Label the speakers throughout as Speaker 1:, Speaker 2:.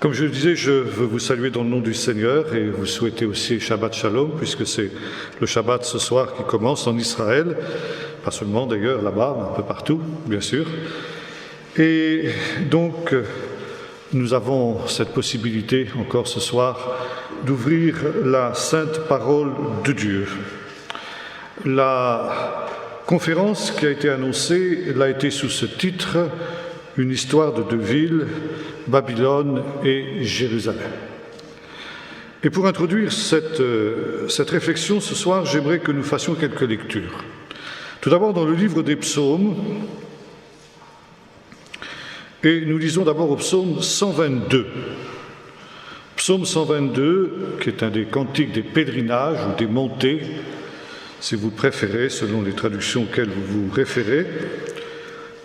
Speaker 1: Comme je le disais, je veux vous saluer dans le nom du Seigneur et vous souhaiter aussi Shabbat Shalom, puisque c'est le Shabbat ce soir qui commence en Israël, pas seulement d'ailleurs là-bas, un peu partout, bien sûr. Et donc, nous avons cette possibilité encore ce soir d'ouvrir la sainte parole de Dieu. La conférence qui a été annoncée l'a été sous ce titre « Une histoire de deux villes, Babylone et Jérusalem ». Et pour introduire cette réflexion ce soir, j'aimerais que nous fassions quelques lectures. Tout d'abord dans le livre des psaumes, et nous lisons d'abord au psaume 122. Psaume 122, qui est un des cantiques des pèlerinages ou des montées, si vous préférez, selon les traductions auxquelles vous vous référez.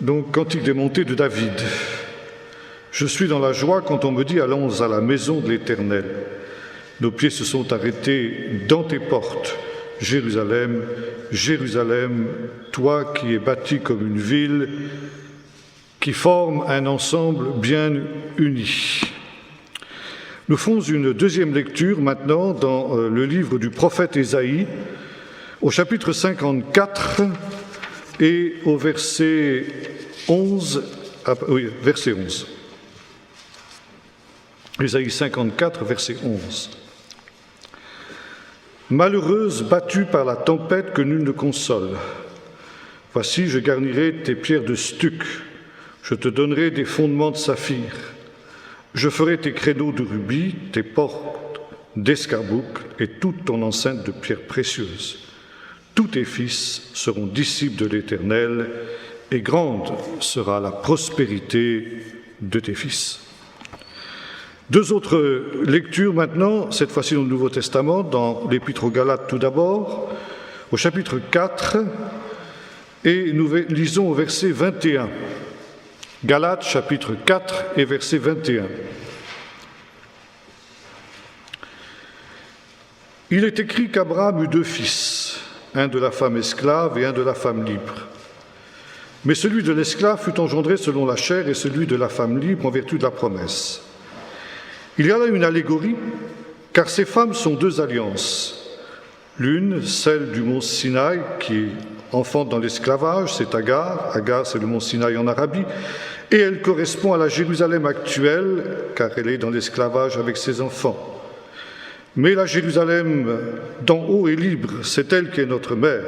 Speaker 1: Donc, cantique des montées de David. Je suis dans la joie quand on me dit « Allons à la maison de l'Éternel ». Nos pieds se sont arrêtés dans tes portes, Jérusalem, Jérusalem, toi qui es bâtie comme une ville, qui forme un ensemble bien uni. Nous faisons une deuxième lecture maintenant dans le livre du prophète Ésaïe, au chapitre 54 et au verset 11. Verset 11. Ésaïe 54, verset 11. Malheureuse, battue par la tempête que nul ne console, voici, je garnirai tes pierres de stuc, je te donnerai des fondements de saphir, je ferai tes créneaux de rubis, tes portes d'escarboucle et toute ton enceinte de pierres précieuses. Tous tes fils seront disciples de l'Éternel, et grande sera la prospérité de tes fils. Deux autres lectures maintenant, cette fois-ci dans le Nouveau Testament, dans l'Épître aux Galates tout d'abord, au chapitre 4, et nous lisons au verset 21. Galates, chapitre 4 et verset 21. Il est écrit qu'Abraham eut deux fils, un de la femme esclave et un de la femme libre. Mais celui de l'esclave fut engendré selon la chair et celui de la femme libre en vertu de la promesse. Il y a là une allégorie, car ces femmes sont deux alliances. L'une, celle du mont Sinaï, qui enfante dans l'esclavage, c'est Agar. Agar, c'est le mont Sinaï en Arabie, et elle correspond à la Jérusalem actuelle, car elle est dans l'esclavage avec ses enfants. Mais la Jérusalem d'en haut est libre, c'est elle qui est notre mère.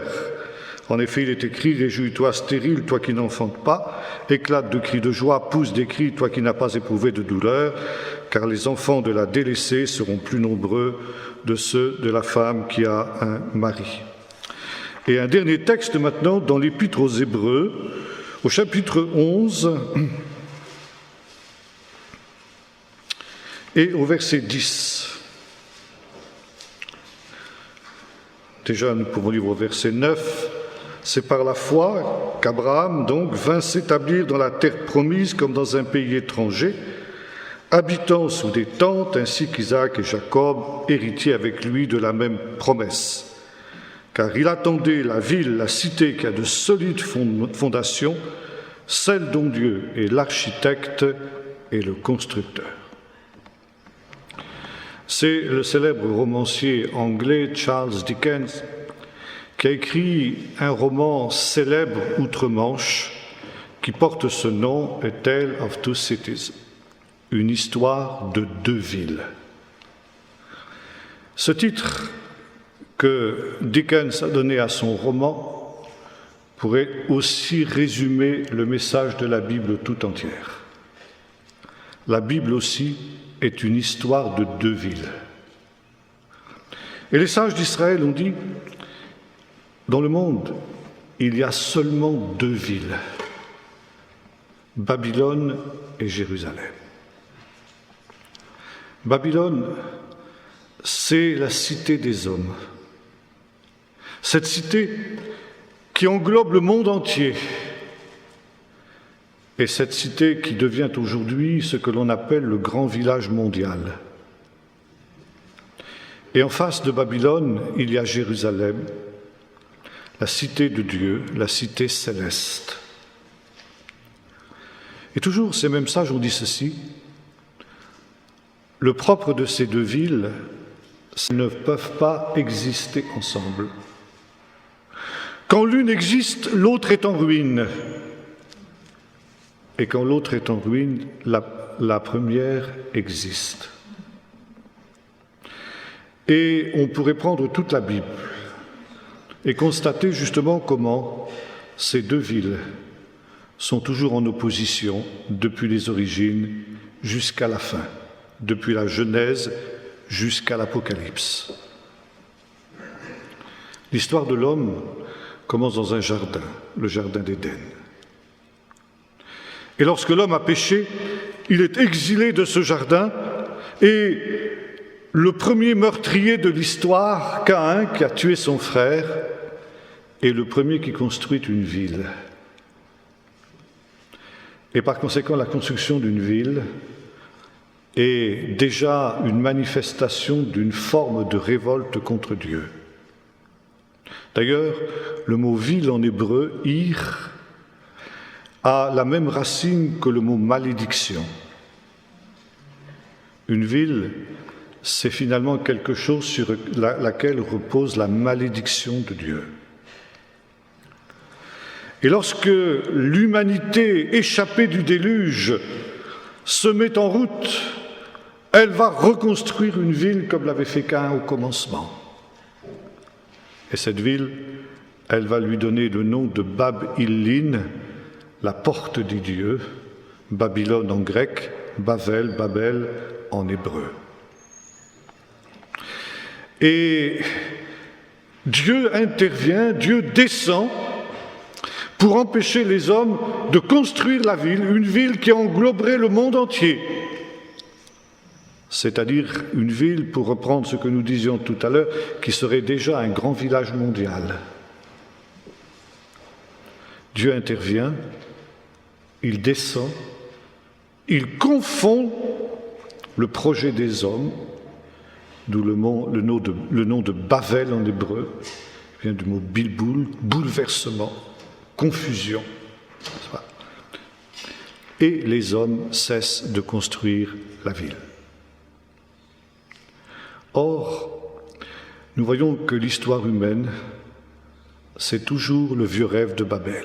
Speaker 1: En effet, il est écrit « Réjouis-toi stérile, toi qui n'enfantes pas, éclate de cris de joie, pousse des cris, toi qui n'as pas éprouvé de douleur, car les enfants de la délaissée seront plus nombreux de ceux de la femme qui a un mari. » Et un dernier texte maintenant dans l'Épître aux Hébreux, au chapitre 11 et au verset 10. Déjà, nous pouvons lire au verset 9. C'est par la foi qu'Abraham, donc, vint s'établir dans la terre promise comme dans un pays étranger, habitant sous des tentes, ainsi qu'Isaac et Jacob, héritiers avec lui de la même promesse. Car il attendait la ville, la cité qui a de solides fondations, celle dont Dieu est l'architecte et le constructeur. C'est le célèbre romancier anglais Charles Dickens qui a écrit un roman célèbre outre-Manche qui porte ce nom, A Tale of Two Cities, une histoire de deux villes. Ce titre que Dickens a donné à son roman pourrait aussi résumer le message de la Bible tout entière. La Bible aussi est une histoire de deux villes. Et les sages d'Israël ont dit, dans le monde, il y a seulement deux villes, Babylone et Jérusalem. Babylone, c'est la cité des hommes. Cette cité qui englobe le monde entier. Et cette cité qui devient aujourd'hui ce que l'on appelle le grand village mondial. Et en face de Babylone, il y a Jérusalem, la cité de Dieu, la cité céleste. Et toujours ces mêmes sages ont dit ceci, le propre de ces deux villes, c'est qu'elles ne peuvent pas exister ensemble. Quand l'une existe, l'autre est en ruine. Et quand l'autre est en ruine, la première existe. Et on pourrait prendre toute la Bible et constater justement comment ces deux villes sont toujours en opposition depuis les origines jusqu'à la fin, depuis la Genèse jusqu'à l'Apocalypse. L'histoire de l'homme commence dans un jardin, le jardin d'Éden. Et lorsque l'homme a péché, il est exilé de ce jardin et le premier meurtrier de l'histoire, Caïn, qui a tué son frère, est le premier qui construit une ville. Et par conséquent, la construction d'une ville est déjà une manifestation d'une forme de révolte contre Dieu. D'ailleurs, le mot « ville » en hébreu, « ir », a la même racine que le mot « malédiction ». Une ville, c'est finalement quelque chose sur laquelle repose la malédiction de Dieu. Et lorsque l'humanité échappée du déluge se met en route, elle va reconstruire une ville comme l'avait fait Caïn au commencement. Et cette ville, elle va lui donner le nom de Bab-Illin, la porte des dieux, Babylone en grec, Bavel, Babel en hébreu. Et Dieu intervient, Dieu descend pour empêcher les hommes de construire la ville, une ville qui engloberait le monde entier. C'est-à-dire une ville, pour reprendre ce que nous disions tout à l'heure, qui serait déjà un grand village mondial. Dieu intervient, il descend, il confond le projet des hommes, d'où le nom de Bavel en hébreu, qui vient du mot bilboul, bouleversement, confusion. Et les hommes cessent de construire la ville. Or, nous voyons que l'histoire humaine, c'est toujours le vieux rêve de Babel.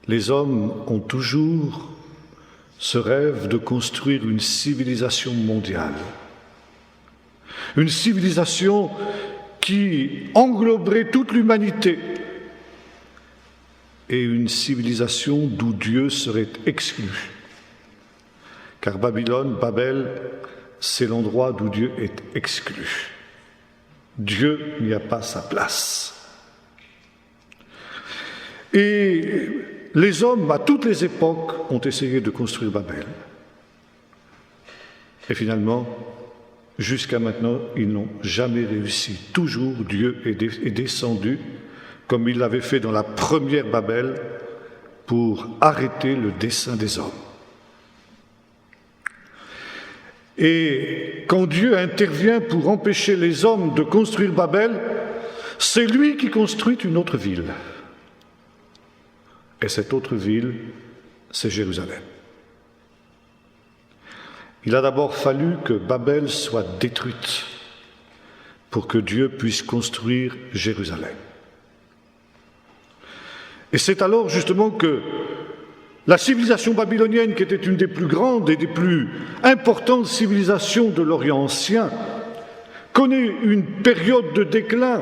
Speaker 1: Les hommes ont toujours ce rêve de construire une civilisation mondiale. Une civilisation qui engloberait toute l'humanité et une civilisation d'où Dieu serait exclu. Car Babel, c'est l'endroit d'où Dieu est exclu. Dieu n'y a pas sa place. Et les hommes, à toutes les époques, ont essayé de construire Babel. Et finalement, jusqu'à maintenant, ils n'ont jamais réussi. Toujours, Dieu est descendu, comme il l'avait fait dans la première Babel, pour arrêter le dessein des hommes. Et quand Dieu intervient pour empêcher les hommes de construire Babel, c'est lui qui construit une autre ville. Et cette autre ville, c'est Jérusalem. Il a d'abord fallu que Babel soit détruite pour que Dieu puisse construire Jérusalem. Et c'est alors justement que la civilisation babylonienne, qui était une des plus grandes et des plus importantes civilisations de l'Orient ancien, connaît une période de déclin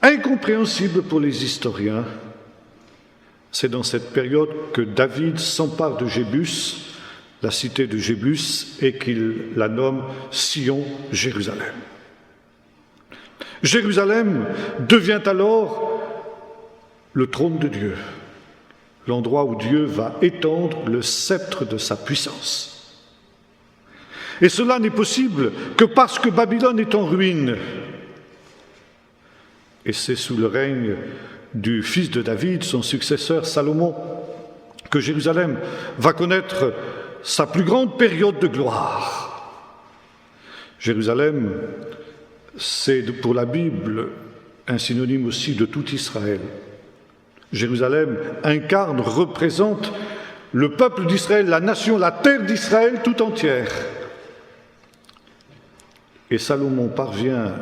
Speaker 1: incompréhensible pour les historiens. C'est dans cette période que David s'empare de Jébus, la cité de Jébus, et qu'il la nomme Sion, Jérusalem. Jérusalem devient alors le trône de Dieu, l'endroit où Dieu va étendre le sceptre de sa puissance. Et cela n'est possible que parce que Babylone est en ruine. Et c'est sous le règne du fils de David, son successeur Salomon, que Jérusalem va connaître sa plus grande période de gloire. Jérusalem, c'est pour la Bible un synonyme aussi de tout Israël. Jérusalem incarne, représente le peuple d'Israël, la nation, la terre d'Israël tout entière. Et Salomon parvient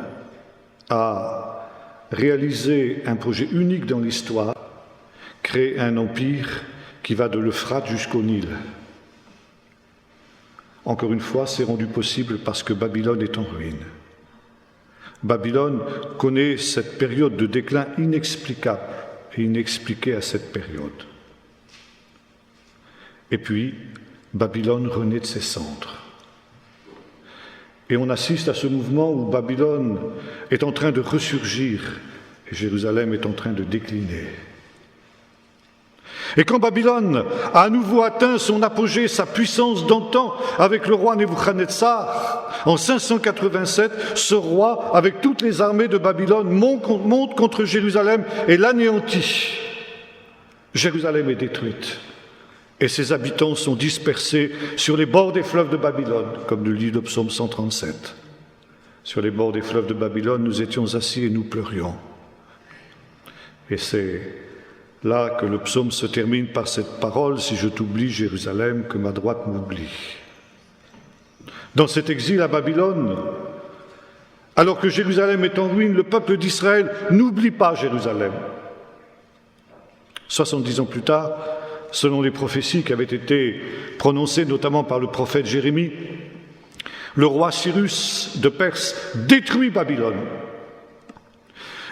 Speaker 1: à réaliser un projet unique dans l'histoire, créer un empire qui va de l'Euphrate jusqu'au Nil. Encore une fois, c'est rendu possible parce que Babylone est en ruine. Babylone connaît cette période de déclin inexplicable et inexpliquée à cette période. Et puis, Babylone renaît de ses cendres. Et on assiste à ce mouvement où Babylone est en train de ressurgir et Jérusalem est en train de décliner. Et quand Babylone a à nouveau atteint son apogée, sa puissance d'antan avec le roi Nebuchadnezzar, en 587, ce roi, avec toutes les armées de Babylone, monte contre Jérusalem et l'anéantit. Jérusalem est détruite et ses habitants sont dispersés sur les bords des fleuves de Babylone, comme le lit le psaume 137. Sur les bords des fleuves de Babylone, nous étions assis et nous pleurions. Et c'est là que le psaume se termine par cette parole « Si je t'oublie, Jérusalem, que ma droite m'oublie ». Dans cet exil à Babylone, alors que Jérusalem est en ruine, le peuple d'Israël n'oublie pas Jérusalem. 70 ans plus tard, selon les prophéties qui avaient été prononcées notamment par le prophète Jérémie, le roi Cyrus de Perse détruit Babylone.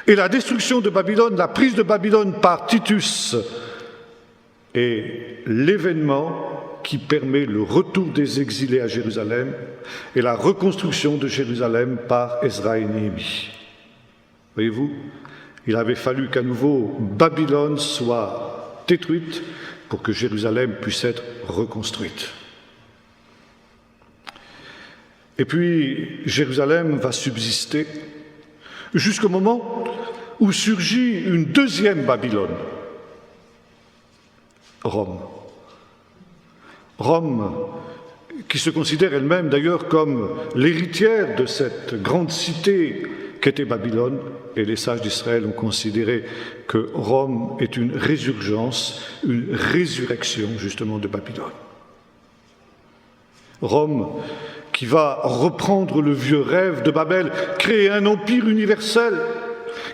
Speaker 1: Et la destruction de Babylone, la prise de Babylone par Titus est l'événement qui permet le retour des exilés à Jérusalem et la reconstruction de Jérusalem par Ezra et Néhémie. Voyez-vous, il avait fallu qu'à nouveau Babylone soit détruite pour que Jérusalem puisse être reconstruite. Et puis, Jérusalem va subsister jusqu'au moment où surgit une deuxième Babylone, Rome. Rome, qui se considère elle-même d'ailleurs comme l'héritière de cette grande cité qu'était Babylone, et les sages d'Israël ont considéré que Rome est une résurgence, une résurrection justement de Babylone. Rome qui va reprendre le vieux rêve de Babel, créer un empire universel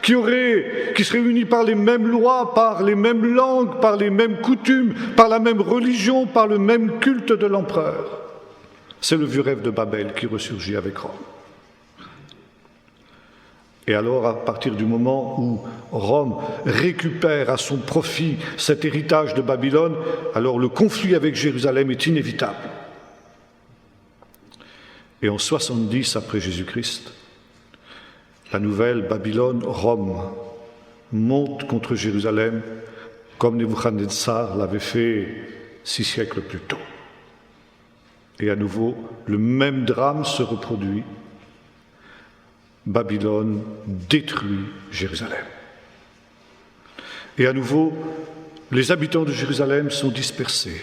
Speaker 1: qui serait uni par les mêmes lois, par les mêmes langues, par les mêmes coutumes, par la même religion, par le même culte de l'empereur. C'est le vieux rêve de Babel qui ressurgit avec Rome. Et alors, à partir du moment où Rome récupère à son profit cet héritage de Babylone, alors le conflit avec Jérusalem est inévitable. Et en 70 après Jésus-Christ, la nouvelle Babylone, Rome, monte contre Jérusalem comme Nebuchadnezzar l'avait fait 6 siècles plus tôt. Et à nouveau, le même drame se reproduit. Babylone détruit Jérusalem. Et à nouveau, les habitants de Jérusalem sont dispersés.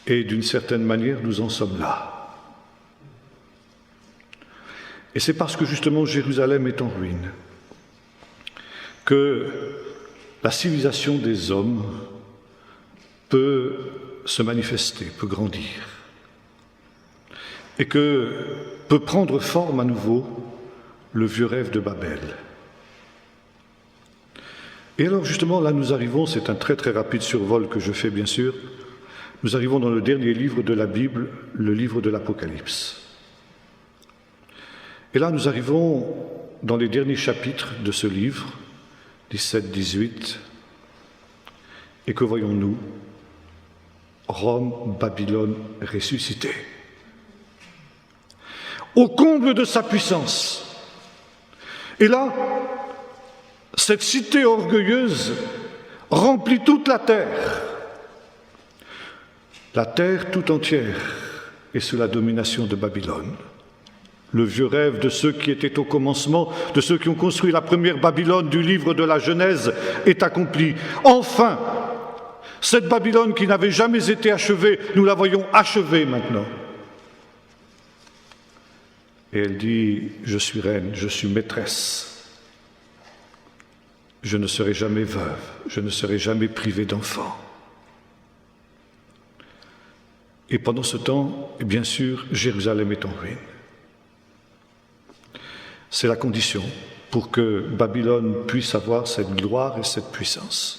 Speaker 1: Et d'une certaine manière, nous en sommes là. Et c'est parce que justement Jérusalem est en ruine que la civilisation des hommes peut se manifester, peut grandir. Et que peut prendre forme à nouveau le vieux rêve de Babel. Et alors justement, là nous arrivons, c'est un très très rapide survol que je fais bien sûr, nous arrivons dans le dernier livre de la Bible, le livre de l'Apocalypse. Et là nous arrivons dans les derniers chapitres de ce livre, 17-18, et que voyons-nous? Rome, Babylone ressuscitée. Au comble de sa puissance. Et là, cette cité orgueilleuse remplit toute la terre. La terre tout entière est sous la domination de Babylone. Le vieux rêve de ceux qui étaient au commencement, de ceux qui ont construit la première Babylone du livre de la Genèse est accompli. Enfin, cette Babylone qui n'avait jamais été achevée, nous la voyons achevée maintenant. Et elle dit, je suis reine, je suis maîtresse. je ne serai jamais veuve, je ne serai jamais privée d'enfant. Et pendant ce temps, bien sûr, Jérusalem est en ruine. C'est la condition pour que Babylone puisse avoir cette gloire et cette puissance.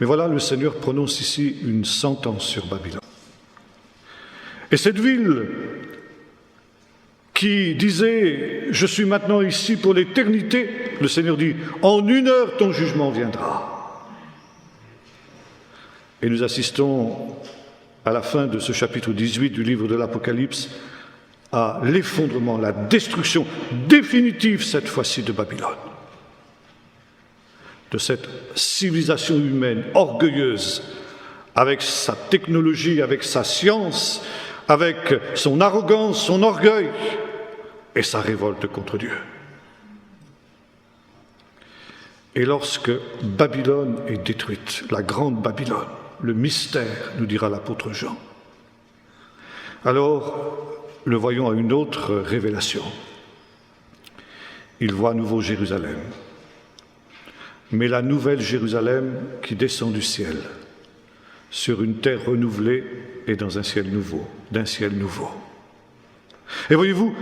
Speaker 1: Mais voilà, le Seigneur prononce ici une sentence sur Babylone. Et cette ville qui disait « Je suis maintenant ici pour l'éternité », le Seigneur dit « En 1 heure, ton jugement viendra ». Et nous assistons à la fin de ce chapitre 18 du livre de l'Apocalypse à l'effondrement, la destruction définitive cette fois-ci de Babylone, de cette civilisation humaine orgueilleuse, avec sa technologie, avec sa science, avec son arrogance, son orgueil et sa révolte contre Dieu. Et lorsque Babylone est détruite, la grande Babylone, le mystère, nous dira l'apôtre Jean, alors le voyons à une autre révélation. Il voit à nouveau Jérusalem, mais la nouvelle Jérusalem qui descend du ciel, sur une terre renouvelée et dans un ciel nouveau, d'un ciel nouveau. Et voyez-vous,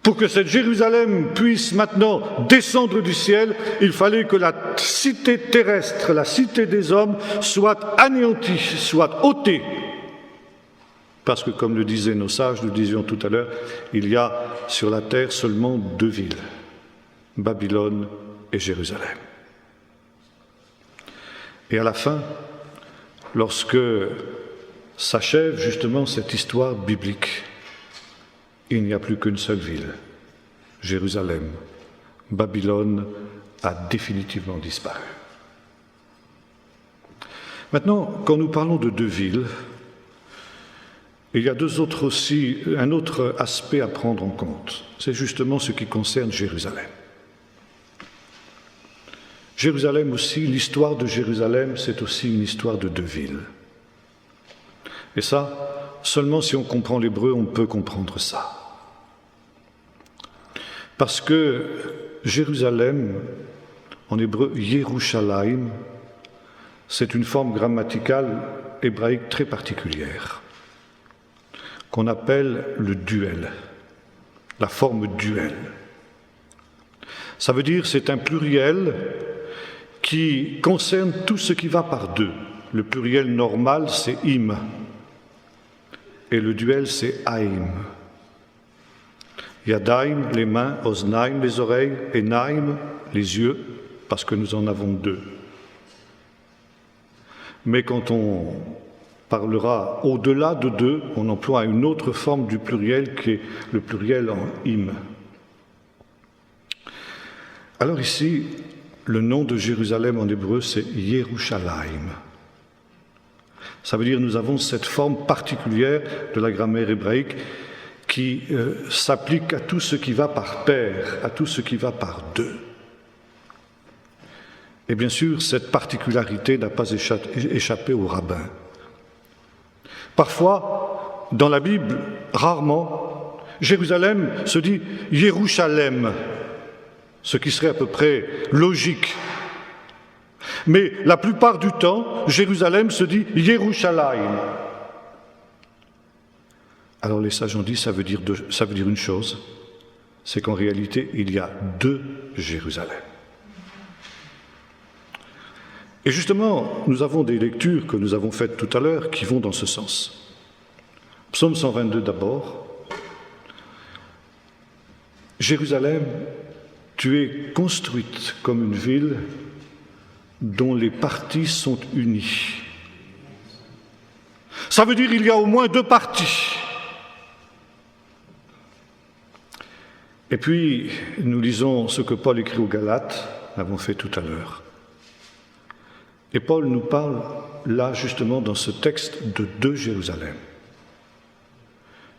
Speaker 1: pour que cette Jérusalem puisse maintenant descendre du ciel, il fallait que la cité terrestre, la cité des hommes, soit anéantie, soit ôtée. Parce que, comme le disaient nos sages, nous disions tout à l'heure, il y a sur la terre seulement 2 villes, Babylone et Jérusalem. Et à la fin, lorsque s'achève justement cette histoire biblique, il n'y a plus qu'une seule ville, Jérusalem. Babylone a définitivement disparu. Maintenant, quand nous parlons de 2 villes, il y a un autre aspect à prendre en compte. C'est justement ce qui concerne Jérusalem. Jérusalem aussi, l'histoire de Jérusalem, c'est aussi une histoire de 2 villes. Et ça, seulement si on comprend l'hébreu, on peut comprendre ça. Parce que Jérusalem, en hébreu, Yerushalayim, c'est une forme grammaticale hébraïque très particulière, qu'on appelle le duel, la forme duel. Ça veut dire c'est un pluriel qui concerne tout ce qui va par 2. Le pluriel normal, c'est im, et le duel, c'est aim. Yadaim, les mains, oznaim, les oreilles, et naim, les yeux, parce que nous en avons 2. Mais quand on parlera au-delà de 2, on emploie une autre forme du pluriel qui est le pluriel en im. Alors ici, le nom de Jérusalem en hébreu, c'est Yerushalayim. Ça veut dire que nous avons cette forme particulière de la grammaire hébraïque qui s'applique à tout ce qui va par paire, à tout ce qui va par 2. Et bien sûr, cette particularité n'a pas échappé aux rabbins. Parfois, dans la Bible, rarement, Jérusalem se dit Yerushalem, ce qui serait à peu près logique. Mais la plupart du temps, Jérusalem se dit Yerushalayim. Alors les sages ont dit ça veut dire une chose, c'est qu'en réalité, il y a 2 Jérusalem. Et justement, nous avons des lectures que nous avons faites tout à l'heure qui vont dans ce sens. Psaume 122 d'abord. Jérusalem, tu es construite comme une ville dont les parties sont unies. Ça veut dire qu'il y a au moins 2 parties. Et puis, nous lisons ce que Paul écrit aux Galates, nous l'avons fait tout à l'heure. Et Paul nous parle là, justement, dans ce texte, de 2 Jérusalem.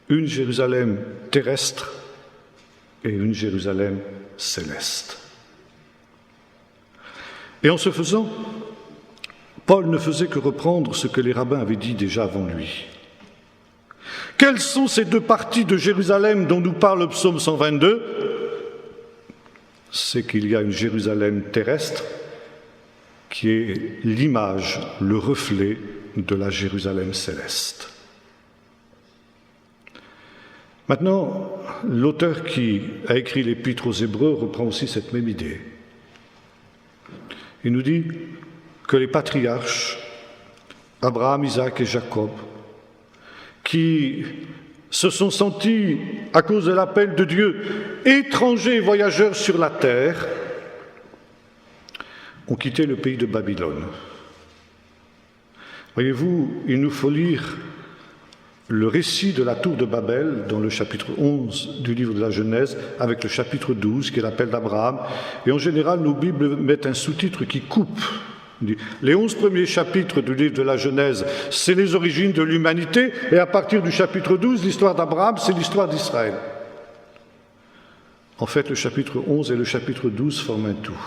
Speaker 1: Une Jérusalem terrestre et une Jérusalem céleste. Et en ce faisant, Paul ne faisait que reprendre ce que les rabbins avaient dit déjà avant lui. Quelles sont ces 2 parties de Jérusalem dont nous parle le psaume 122 ? c'est qu'il y a une Jérusalem terrestre qui est l'image, le reflet de la Jérusalem céleste. Maintenant, l'auteur qui a écrit l'Épître aux Hébreux reprend aussi cette même idée. Il nous dit que les patriarches, Abraham, Isaac et Jacob, qui se sont sentis, à cause de l'appel de Dieu, étrangers et voyageurs sur la terre, ont quitté le pays de Babylone. Voyez-vous, il nous faut lire le récit de la tour de Babel dans le chapitre 11 du livre de la Genèse avec le chapitre 12 qui est l'appel d'Abraham. Et en général, nos Bibles mettent un sous-titre qui coupe. Les 11 premiers chapitres du livre de la Genèse, c'est les origines de l'humanité, et à partir du chapitre 12, l'histoire d'Abraham, c'est l'histoire d'Israël. En fait, le chapitre 11 et le chapitre 12 forment un tout.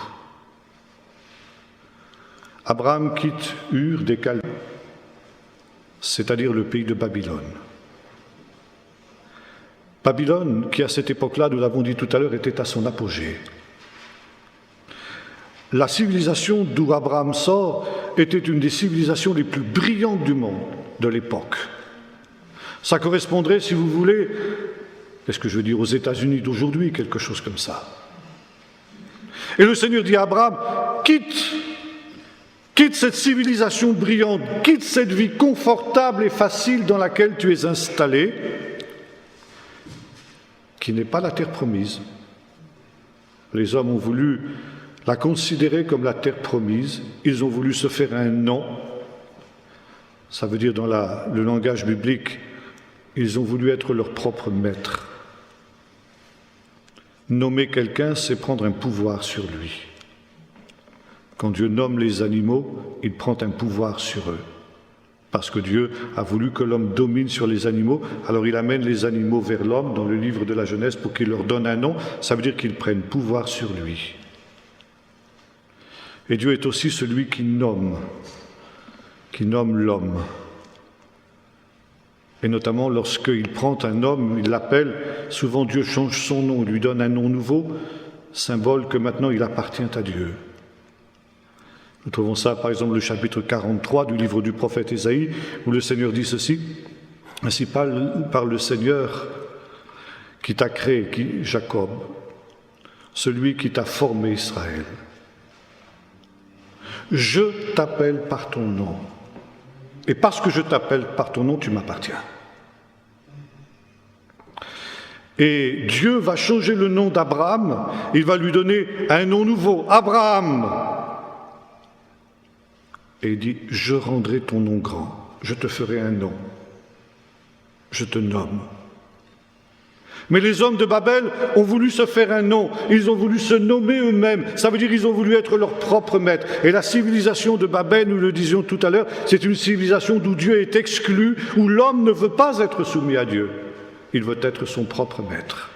Speaker 1: Abraham quitte Ur des Chaldéens, c'est-à-dire le pays de Babylone. Babylone, qui à cette époque-là, nous l'avons dit tout à l'heure, était à son apogée. La civilisation d'où Abraham sort était une des civilisations les plus brillantes du monde de l'époque. Ça correspondrait, si vous voulez, qu'est-ce que je veux dire, aux États-Unis d'aujourd'hui, quelque chose comme ça. Et le Seigneur dit à Abraham, quitte cette civilisation brillante, quitte cette vie confortable et facile dans laquelle tu es installé, qui n'est pas la terre promise. Les hommes ont voulu la considérer comme la terre promise, ils ont voulu se faire un nom, ça veut dire dans le langage biblique, ils ont voulu être leur propre maître. Nommer quelqu'un, c'est prendre un pouvoir sur lui. Quand Dieu nomme les animaux, il prend un pouvoir sur eux. Parce que Dieu a voulu que l'homme domine sur les animaux, alors il amène les animaux vers l'homme dans le livre de la Genèse pour qu'il leur donne un nom, ça veut dire qu'ils prennent pouvoir sur lui. Et Dieu est aussi celui qui nomme l'homme. Et notamment lorsqu'il prend un homme, il l'appelle, souvent Dieu change son nom, lui donne un nom nouveau, symbole que maintenant il appartient à Dieu. Nous trouvons ça par exemple le chapitre 43 du livre du prophète Ésaïe, où le Seigneur dit ceci, ainsi par le Seigneur qui t'a créé, Jacob, celui qui t'a formé Israël. Je t'appelle par ton nom. Et parce que je t'appelle par ton nom, tu m'appartiens. Et Dieu va changer le nom d'Abraham, il va lui donner un nom nouveau, Abraham. Et il dit, je rendrai ton nom grand, je te ferai un nom, je te nomme. Mais les hommes de Babel ont voulu se faire un nom, ils ont voulu se nommer eux-mêmes, ça veut dire qu'ils ont voulu être leur propre maître. Et la civilisation de Babel, nous le disions tout à l'heure, c'est une civilisation d'où Dieu est exclu, où l'homme ne veut pas être soumis à Dieu, il veut être son propre maître.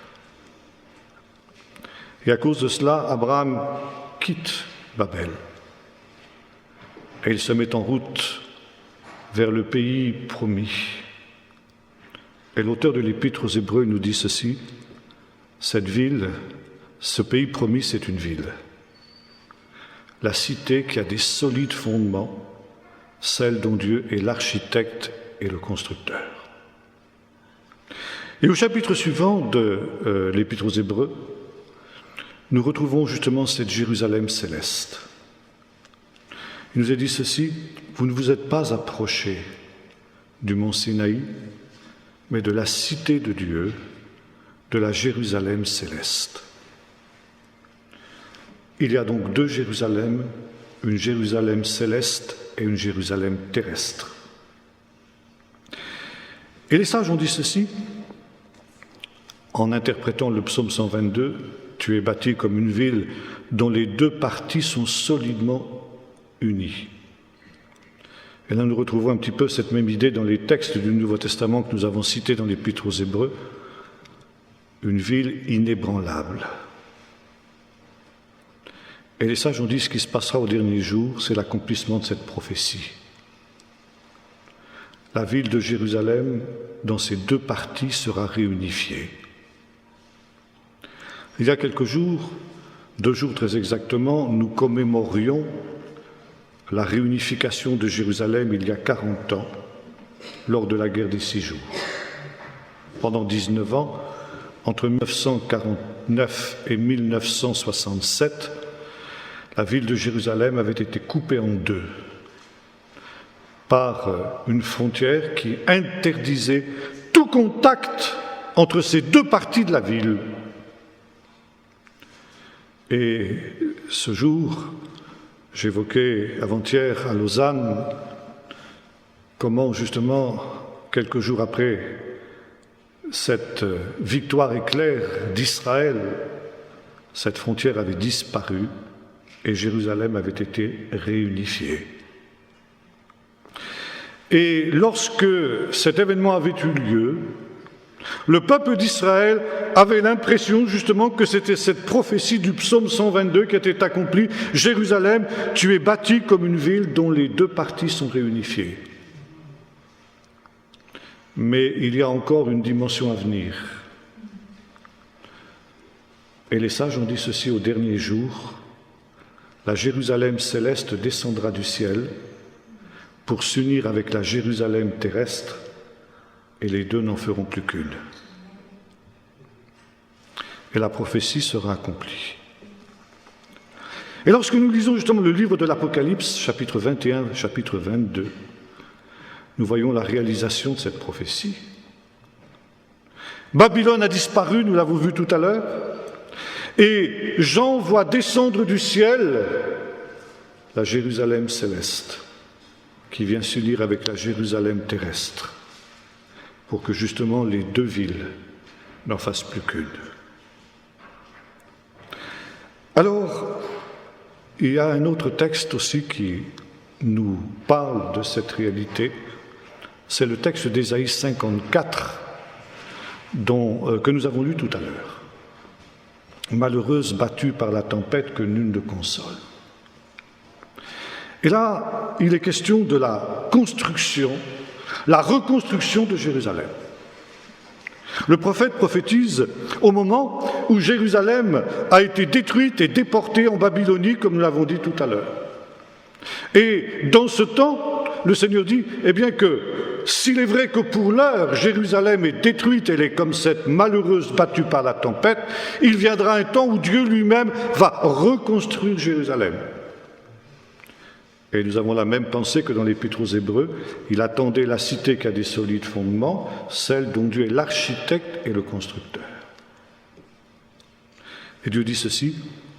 Speaker 1: Et à cause de cela, Abraham quitte Babel. Et il se met en route vers le pays promis. Et l'auteur de l'Épître aux Hébreux nous dit ceci, cette ville, ce pays promis, c'est une ville. La cité qui a des solides fondements, celle dont Dieu est l'architecte et le constructeur. Et au chapitre suivant de l'Épître aux Hébreux, nous retrouvons justement cette Jérusalem céleste. Il nous est dit ceci, vous ne vous êtes pas approchés du mont Sinaï, mais de la cité de Dieu, de la Jérusalem céleste. Il y a donc deux Jérusalem, une Jérusalem céleste et une Jérusalem terrestre. Et les sages ont dit ceci, en interprétant le psaume 122, « Tu es bâti comme une ville dont les deux parties sont solidement unies ». Et là, nous retrouvons un petit peu cette même idée dans les textes du Nouveau Testament que nous avons cités dans l'Épître aux Hébreux. Une ville inébranlable. Et les sages ont dit ce qui se passera au dernier jour, c'est l'accomplissement de cette prophétie. La ville de Jérusalem, dans ses deux parties, sera réunifiée. Il y a quelques jours, 2 jours très exactement, nous commémorions la réunification de Jérusalem il y a 40 ans, lors de la guerre des 6 jours. Pendant 19 ans, entre 1949 et 1967, la ville de Jérusalem avait été coupée en 2 par une frontière qui interdisait tout contact entre ces 2 parties de la ville. Et ce jour, j'évoquais avant-hier à Lausanne comment justement, quelques jours après cette victoire éclair d'Israël, cette frontière avait disparu et Jérusalem avait été réunifiée. Et lorsque cet événement avait eu lieu, le peuple d'Israël avait l'impression justement que c'était cette prophétie du psaume 122 qui était accomplie. Jérusalem, tu es bâtie comme une ville dont les 2 parties sont réunifiées. Mais il y a encore une dimension à venir. Et les sages ont dit ceci au dernier jour: la Jérusalem céleste descendra du ciel pour s'unir avec la Jérusalem terrestre, et les 2 n'en feront plus qu'une. Et la prophétie sera accomplie. Et lorsque nous lisons justement le livre de l'Apocalypse, chapitre 21, chapitre 22, nous voyons la réalisation de cette prophétie. Babylone a disparu, nous l'avons vu tout à l'heure, et Jean voit descendre du ciel la Jérusalem céleste, qui vient s'unir avec la Jérusalem terrestre, pour que justement les 2 villes n'en fassent plus qu'une. Alors, il y a un autre texte aussi qui nous parle de cette réalité, c'est le texte d'Ésaïe 54, que nous avons lu tout à l'heure. Malheureuse, battue par la tempête que nul ne console. Et là, il est question de la construction, la reconstruction de Jérusalem. Le prophète prophétise au moment où Jérusalem a été détruite et déportée en Babylonie, comme nous l'avons dit tout à l'heure. Et dans ce temps, le Seigneur dit, eh bien que s'il est vrai que pour l'heure, Jérusalem est détruite, elle est comme cette malheureuse battue par la tempête, il viendra un temps où Dieu lui-même va reconstruire Jérusalem. Et nous avons la même pensée que dans l'Épître aux Hébreux, il attendait la cité qui a des solides fondements, celle dont Dieu est l'architecte et le constructeur. Et Dieu dit ceci,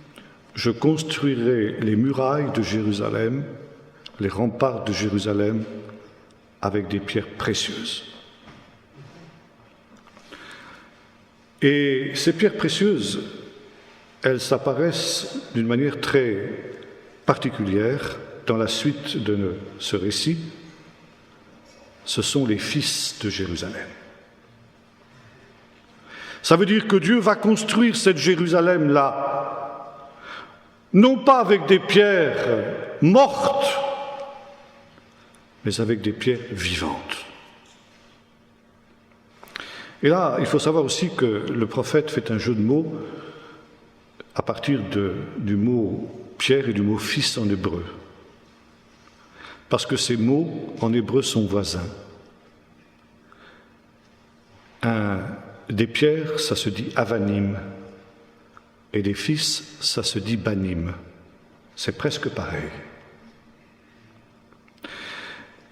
Speaker 1: « Je construirai les murailles de Jérusalem, les remparts de Jérusalem, avec des pierres précieuses. » Et ces pierres précieuses, elles s'apparaissent d'une manière très particulière dans la suite de ce récit. Ce sont les fils de Jérusalem. Ça veut dire que Dieu va construire cette Jérusalem-là, non pas avec des pierres mortes, mais avec des pierres vivantes. Et là, il faut savoir aussi que le prophète fait un jeu de mots à partir du mot pierre et du mot fils en hébreu. Parce que ces mots en hébreu sont voisins. Des pierres, ça se dit avanim, et des fils, ça se dit banim. C'est presque pareil.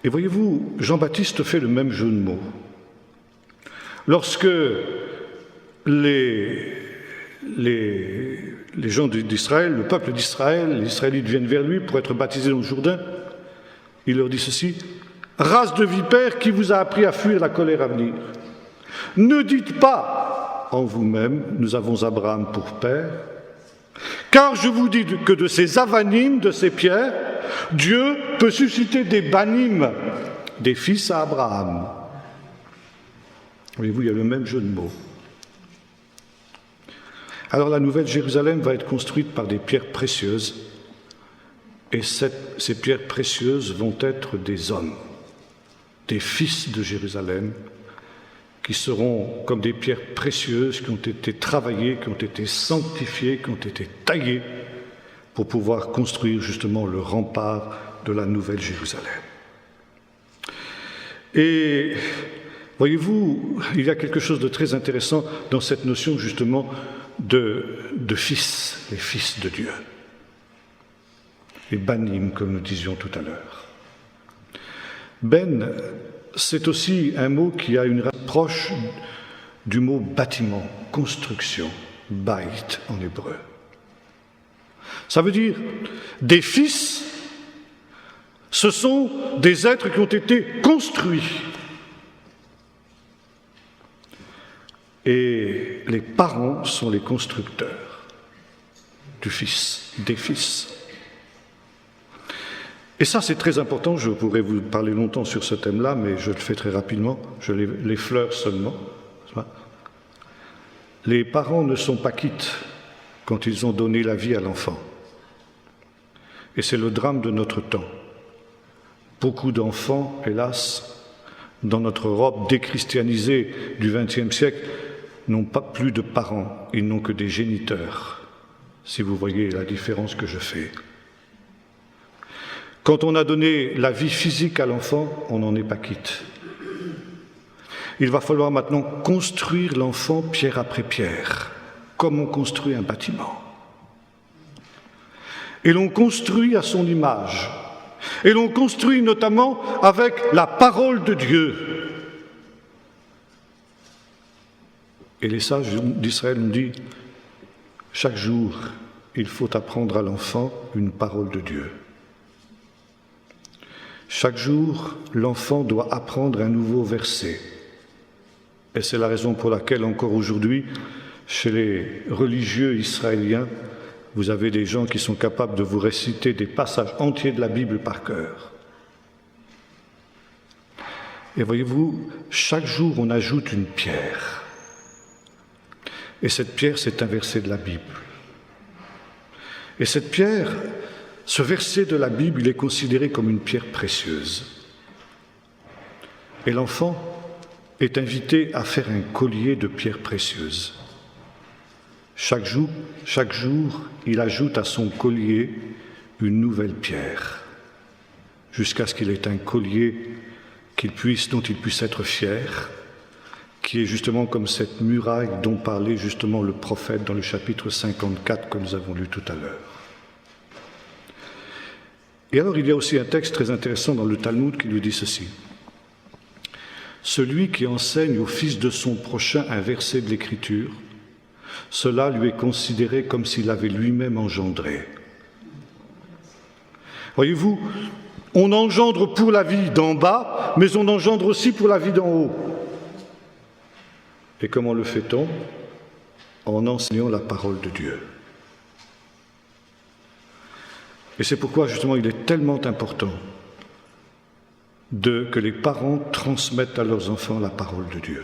Speaker 1: Et voyez-vous, Jean-Baptiste fait le même jeu de mots. Lorsque les gens d'Israël, le peuple d'Israël, les Israélites viennent vers lui pour être baptisés dans le Jourdain, il leur dit ceci, « Race de vipères qui vous a appris à fuir la colère à venir. Ne dites pas en vous-même, nous avons Abraham pour père, car je vous dis que de ces avanim, de ces pierres, Dieu peut susciter des banim, des fils à Abraham. » Voyez-vous, il y a le même jeu de mots. Alors la nouvelle Jérusalem va être construite par des pierres précieuses, et ces pierres précieuses vont être des hommes, des fils de Jérusalem, qui seront comme des pierres précieuses qui ont été travaillées, qui ont été sanctifiées, qui ont été taillées pour pouvoir construire justement le rempart de la Nouvelle Jérusalem. Et voyez-vous, il y a quelque chose de très intéressant dans cette notion justement de fils, les fils de Dieu. Les banim, comme nous disions tout à l'heure. Ben, c'est aussi un mot qui a une racine proche du mot bâtiment, construction, bait en hébreu. Ça veut dire des fils, ce sont des êtres qui ont été construits. Et les parents sont les constructeurs du fils, des fils. Et ça, c'est très important. Je pourrais vous parler longtemps sur ce thème-là, mais je le fais très rapidement. Je l'effleure seulement. Les parents ne sont pas quittes quand ils ont donné la vie à l'enfant. Et c'est le drame de notre temps. Beaucoup d'enfants, hélas, dans notre Europe déchristianisée du XXe siècle, n'ont pas plus de parents, ils n'ont que des géniteurs, si vous voyez la différence que je fais. Quand on a donné la vie physique à l'enfant, on n'en est pas quitte. Il va falloir maintenant construire l'enfant pierre après pierre, comme on construit un bâtiment. Et l'on construit à son image. Et l'on construit notamment avec la parole de Dieu. Et les sages d'Israël nous disent, chaque jour, il faut apprendre à l'enfant une parole de Dieu. Chaque jour, l'enfant doit apprendre un nouveau verset. Et c'est la raison pour laquelle, encore aujourd'hui, chez les religieux israéliens, vous avez des gens qui sont capables de vous réciter des passages entiers de la Bible par cœur. Et voyez-vous, chaque jour, on ajoute une pierre. Et cette pierre, c'est un verset de la Bible. Et cette pierre, ce verset de la Bible, il est considéré comme une pierre précieuse. Et l'enfant est invité à faire un collier de pierres précieuses. Chaque jour, il ajoute à son collier une nouvelle pierre, jusqu'à ce qu'il ait un collier dont il puisse être fier, qui est justement comme cette muraille dont parlait justement le prophète dans le chapitre 54 que nous avons lu tout à l'heure. Et alors il y a aussi un texte très intéressant dans le Talmud qui nous dit ceci. Celui qui enseigne au fils de son prochain un verset de l'Écriture, cela lui est considéré comme s'il l'avait lui-même engendré. Voyez-vous, on engendre pour la vie d'en bas, mais on engendre aussi pour la vie d'en haut. Et comment le fait-on? En enseignant la parole de Dieu. Et c'est pourquoi, justement, il est tellement important que les parents transmettent à leurs enfants la parole de Dieu.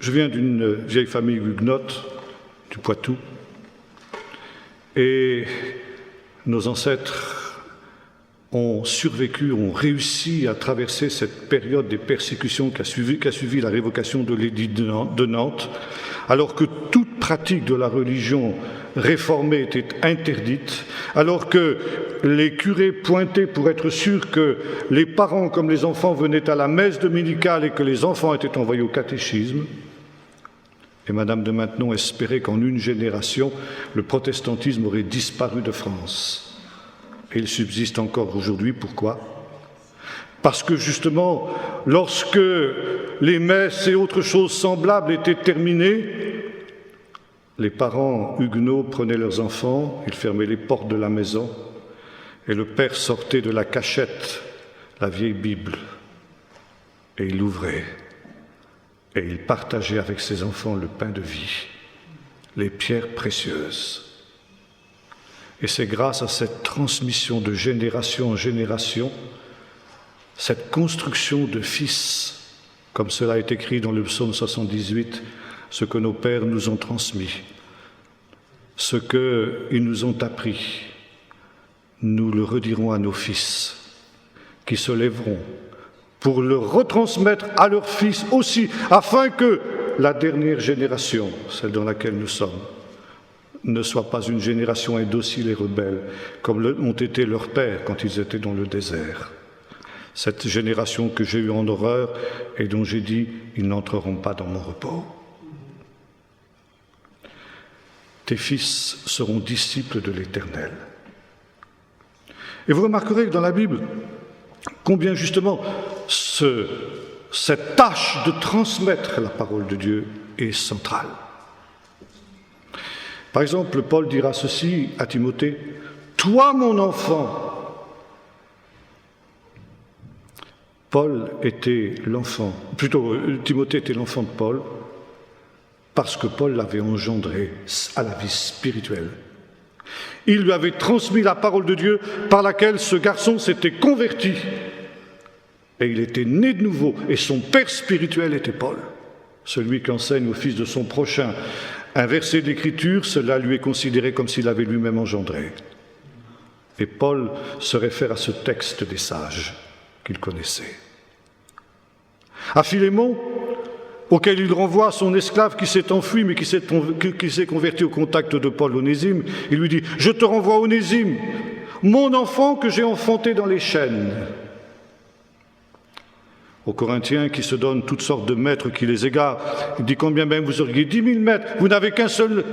Speaker 1: Je viens d'une vieille famille huguenote du Poitou, et nos ancêtres ont survécu, ont réussi à traverser cette période des persécutions qui a suivi la révocation de l'édit de Nantes, alors que toute pratique de la religion réformée était interdite, alors que les curés pointaient pour être sûrs que les parents comme les enfants venaient à la messe dominicale et que les enfants étaient envoyés au catéchisme. Et Madame de Maintenon espérait qu'en une génération, le protestantisme aurait disparu de France. Et il subsiste encore aujourd'hui. Pourquoi? Parce que justement, lorsque les messes et autres choses semblables étaient terminées, les parents huguenots prenaient leurs enfants, ils fermaient les portes de la maison, et le père sortait de la cachette la vieille Bible, et il l'ouvrait, et il partageait avec ses enfants le pain de vie, les pierres précieuses. Et c'est grâce à cette transmission de génération en génération, cette construction de fils, comme cela est écrit dans le psaume 78, ce que nos pères nous ont transmis, ce qu'ils nous ont appris, nous le redirons à nos fils, qui se lèveront pour le retransmettre à leurs fils aussi, afin que la dernière génération, celle dans laquelle nous sommes, ne soit pas une génération indocile et rebelle, comme ont été leurs pères quand ils étaient dans le désert. Cette génération que j'ai eue en horreur et dont j'ai dit « ils n'entreront pas dans mon repos ». Tes fils seront disciples de l'Éternel. Et vous remarquerez que dans la Bible, combien justement cette tâche de transmettre la parole de Dieu est centrale. Par exemple, Paul dira ceci à Timothée, « Toi, mon enfant », Paul était l'enfant, plutôt Timothée était l'enfant de Paul, parce que Paul l'avait engendré à la vie spirituelle. Il lui avait transmis la parole de Dieu par laquelle ce garçon s'était converti. Et il était né de nouveau, et son père spirituel était Paul, celui qui enseigne au fils de son prochain. Un verset d'Écriture, cela lui est considéré comme s'il avait lui-même engendré. Et Paul se réfère à ce texte des sages qu'il connaissait. À Philémon, auquel il renvoie son esclave qui s'est enfui, mais qui s'est converti au contact de Paul, Onésime, il lui dit « Je te renvoie Onésime, mon enfant que j'ai enfanté dans les chaînes ». Aux Corinthiens qui se donnent toutes sortes de maîtres qui les égarent, il dit « Combien même vous auriez 10 000 maîtres, vous n'avez qu'un seul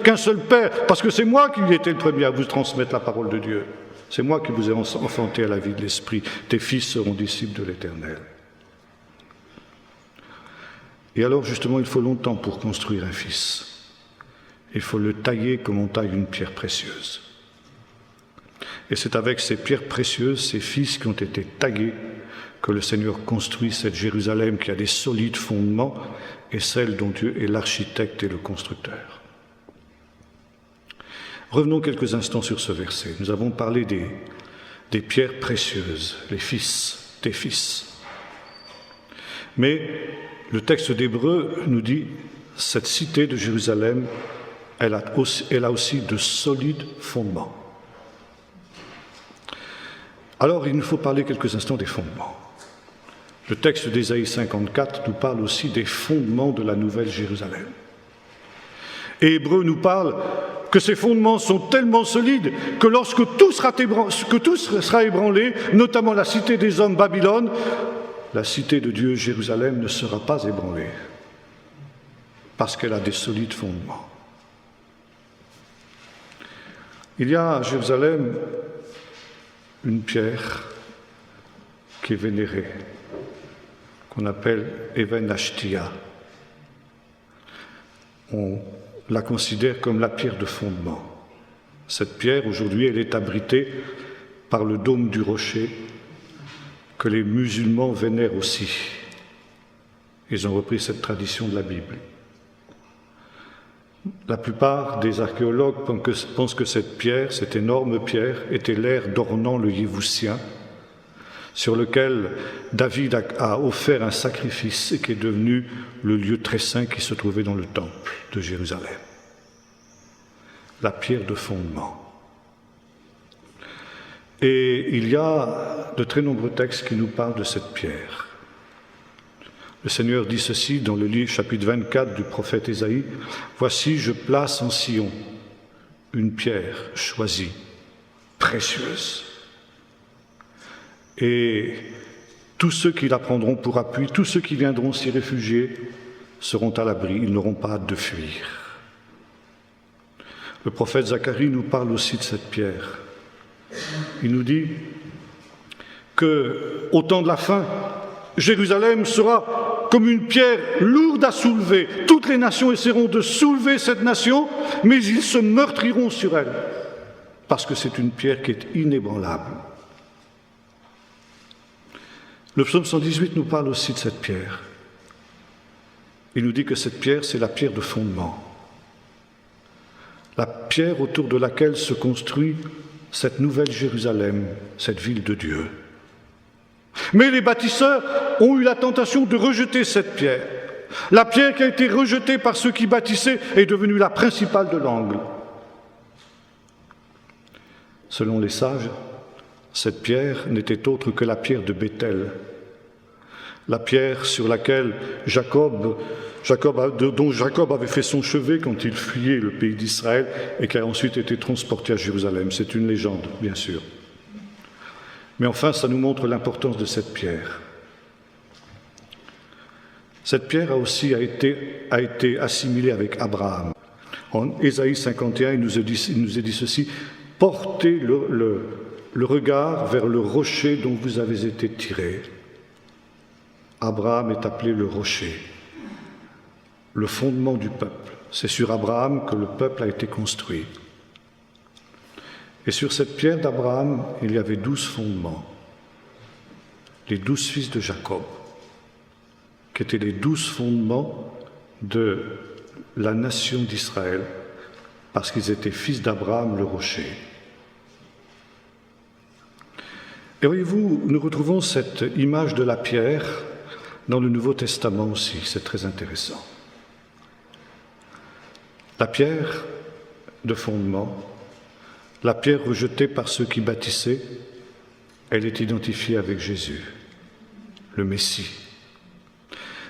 Speaker 1: père, parce que c'est moi qui étais le premier à vous transmettre la parole de Dieu. C'est moi qui vous ai enfanté à la vie de l'Esprit. Tes fils seront disciples de l'Éternel. » Et alors, justement, il faut longtemps pour construire un fils. Il faut le tailler comme on taille une pierre précieuse. Et c'est avec ces pierres précieuses, ces fils qui ont été taillés, que le Seigneur construit cette Jérusalem qui a des solides fondements et celle dont Dieu est l'architecte et le constructeur. Revenons quelques instants sur ce verset. Nous avons parlé des pierres précieuses, les fils, tes fils. Mais le texte d'Hébreu nous dit, cette cité de Jérusalem, elle a aussi de solides fondements. Alors, il nous faut parler quelques instants des fondements. Le texte d'Ésaïe 54 nous parle aussi des fondements de la nouvelle Jérusalem. Et Hébreu nous parle que ces fondements sont tellement solides que lorsque tout sera ébranlé, notamment la cité des hommes Babylone, la cité de Dieu Jérusalem ne sera pas ébranlée parce qu'elle a des solides fondements. Il y a à Jérusalem une pierre qui est vénérée, qu'on appelle Even Ashtia. On la considère comme la pierre de fondement. Cette pierre, aujourd'hui, elle est abritée par le dôme du rocher que les musulmans vénèrent aussi. Ils ont repris cette tradition de la Bible. La plupart des archéologues pensent que cette pierre, cette énorme pierre, était l'aire d'Ornan le Yévousien, sur lequel David a offert un sacrifice et qui est devenu le lieu très saint qui se trouvait dans le temple de Jérusalem. La pierre de fondement. Et il y a de très nombreux textes qui nous parlent de cette pierre. Le Seigneur dit ceci dans le livre chapitre 24 du prophète Ésaïe, « Voici, je place en Sion une pierre choisie, précieuse. Et tous ceux qui la prendront pour appui, tous ceux qui viendront s'y réfugier, seront à l'abri, ils n'auront pas hâte de fuir. » Le prophète Zacharie nous parle aussi de cette pierre. Il nous dit qu'au temps de la fin, Jérusalem sera comme une pierre lourde à soulever. Toutes les nations essaieront de soulever cette nation, mais ils se meurtriront sur elle, parce que c'est une pierre qui est inébranlable. Le psaume 118 nous parle aussi de cette pierre. Il nous dit que cette pierre, c'est la pierre de fondement. La pierre autour de laquelle se construit cette nouvelle Jérusalem, cette ville de Dieu. Mais les bâtisseurs ont eu la tentation de rejeter cette pierre. La pierre qui a été rejetée par ceux qui bâtissaient est devenue la principale de l'angle. Selon les sages, cette pierre n'était autre que la pierre de Béthel, la pierre sur laquelle dont Jacob avait fait son chevet quand il fuyait le pays d'Israël et qui a ensuite été transporté à Jérusalem. C'est une légende, bien sûr. Mais enfin, ça nous montre l'importance de cette pierre. Cette pierre a été assimilée avec Abraham. En Ésaïe 51, il nous est dit ceci: « Portez le regard vers le rocher dont vous avez été tirés. » Abraham est appelé le rocher, le fondement du peuple. C'est sur Abraham que le peuple a été construit. Et sur cette pierre d'Abraham, il y avait 12 fondements, les 12 fils de Jacob, qui étaient les 12 fondements de la nation d'Israël, parce qu'ils étaient fils d'Abraham le rocher. Et voyez-vous, nous retrouvons cette image de la pierre dans le Nouveau Testament aussi, c'est très intéressant. La pierre de fondement, la pierre rejetée par ceux qui bâtissaient, elle est identifiée avec Jésus, le Messie.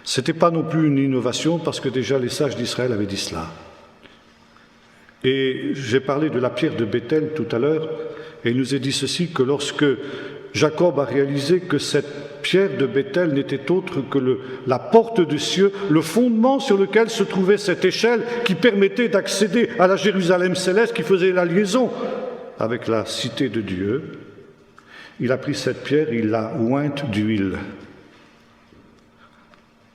Speaker 1: Ce n'était pas non plus une innovation parce que déjà les sages d'Israël avaient dit cela. Et j'ai parlé de la pierre de Béthel tout à l'heure, et il nous est dit ceci, que lorsque Jacob a réalisé que cette pierre de Béthel n'était autre que la porte des cieux, le fondement sur lequel se trouvait cette échelle qui permettait d'accéder à la Jérusalem céleste, qui faisait la liaison avec la cité de Dieu, il a pris cette pierre, il l'a ointe d'huile.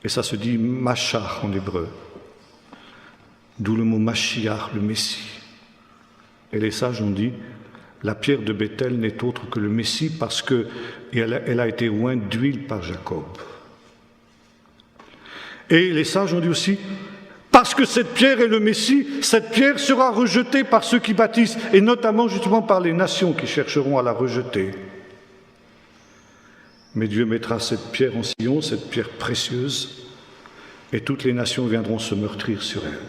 Speaker 1: Et ça se dit Machar en hébreu, d'où le mot Mashiach, le Messie. Et les sages ont dit, la pierre de Béthel n'est autre que le Messie parce qu'elle a été ointe d'huile par Jacob. Et les sages ont dit aussi, parce que cette pierre est le Messie, cette pierre sera rejetée par ceux qui bâtissent, et notamment justement par les nations qui chercheront à la rejeter. Mais Dieu mettra cette pierre en Sion, cette pierre précieuse, et toutes les nations viendront se meurtrir sur elle.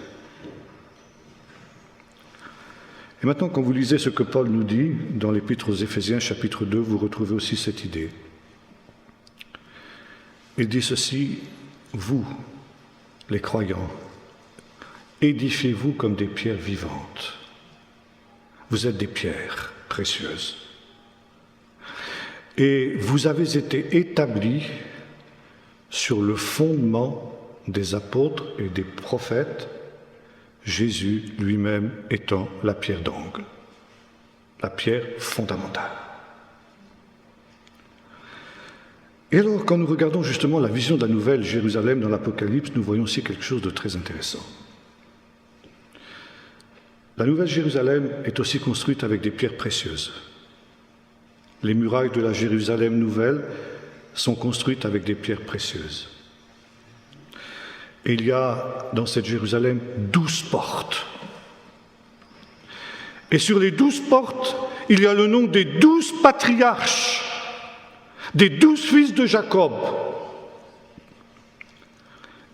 Speaker 1: Et maintenant, quand vous lisez ce que Paul nous dit dans l'Épître aux Éphésiens, chapitre 2, vous retrouvez aussi cette idée. Il dit ceci, vous, les croyants, édifiez-vous comme des pierres vivantes. Vous êtes des pierres précieuses. Et vous avez été établis sur le fondement des apôtres et des prophètes, Jésus lui-même étant la pierre d'angle, la pierre fondamentale. Et alors, quand nous regardons justement la vision de la nouvelle Jérusalem dans l'Apocalypse, nous voyons aussi quelque chose de très intéressant. La nouvelle Jérusalem est aussi construite avec des pierres précieuses. Les murailles de la Jérusalem nouvelle sont construites avec des pierres précieuses. Et il y a dans cette Jérusalem 12 portes. Et sur les 12 portes, il y a le nom des 12 patriarches, des 12 fils de Jacob.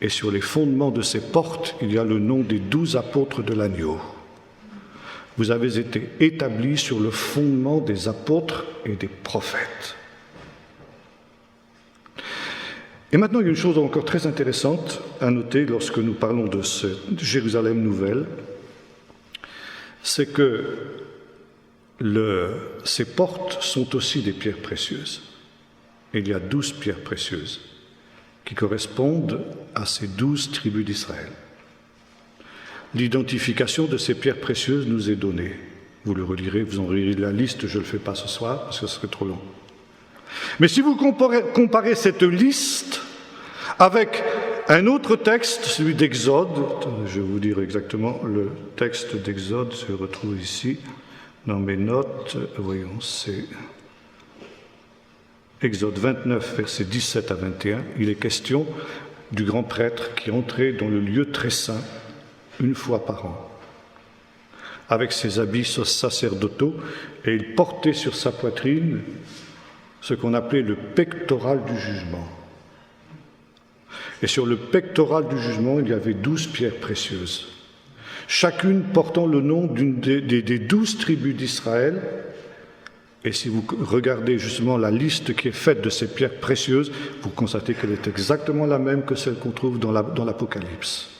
Speaker 1: Et sur les fondements de ces portes, il y a le nom des 12 apôtres de l'agneau. Vous avez été établis sur le fondement des apôtres et des prophètes. Et maintenant, il y a une chose encore très intéressante à noter lorsque nous parlons de Jérusalem nouvelle, c'est que ces portes sont aussi des pierres précieuses. Et il y a 12 pierres précieuses qui correspondent à ces 12 tribus d'Israël. L'identification de ces pierres précieuses nous est donnée. Vous le relirez, vous en relirez la liste, je ne le fais pas ce soir parce que ce serait trop long. Mais si vous comparez cette liste avec un autre texte, celui d'Exode, je vais vous dire exactement le texte d'Exode, se retrouve ici dans mes notes, voyons, c'est Exode 29, versets 17 à 21, il est question du grand prêtre qui entrait dans le lieu très saint une fois par an, avec ses habits sacerdotaux, et il portait sur sa poitrine ce qu'on appelait le pectoral du jugement. Et sur le pectoral du jugement, il y avait 12 pierres précieuses, chacune portant le nom des 12 tribus d'Israël, Et si vous regardez justement la liste qui est faite de ces pierres précieuses, vous constatez qu'elle est exactement la même que celle qu'on trouve dans l'Apocalypse.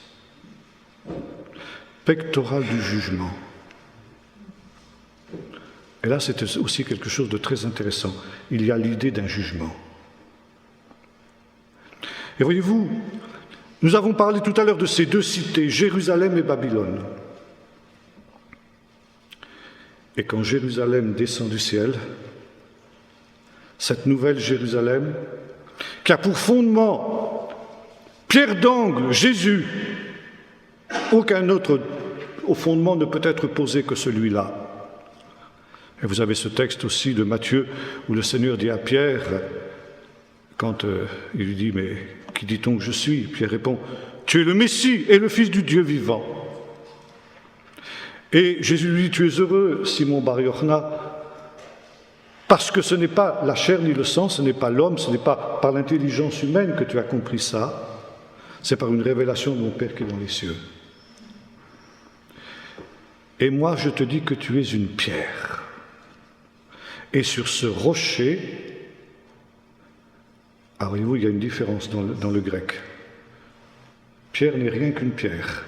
Speaker 1: Pectoral du jugement. Et là, c'est aussi quelque chose de très intéressant. Il y a l'idée d'un jugement. Et voyez-vous, nous avons parlé tout à l'heure de ces deux cités, Jérusalem et Babylone. Et quand Jérusalem descend du ciel, cette nouvelle Jérusalem, qui a pour fondement, pierre d'angle, Jésus, aucun autre au fondement ne peut être posé que celui-là. Et vous avez ce texte aussi de Matthieu où le Seigneur dit à Pierre, quand il lui dit « Mais qui dit-on que je suis ?» Pierre répond « Tu es le Messie et le Fils du Dieu vivant. » Et Jésus lui dit « Tu es heureux, Simon Bar-Yochna, parce que ce n'est pas la chair ni le sang, ce n'est pas l'homme, ce n'est pas par l'intelligence humaine que tu as compris ça, c'est par une révélation de mon Père qui est dans les cieux. Et moi, je te dis que tu es une pierre. Et sur ce rocher, alors voyez-vous, il y a une différence dans le grec. Pierre n'est rien qu'une pierre.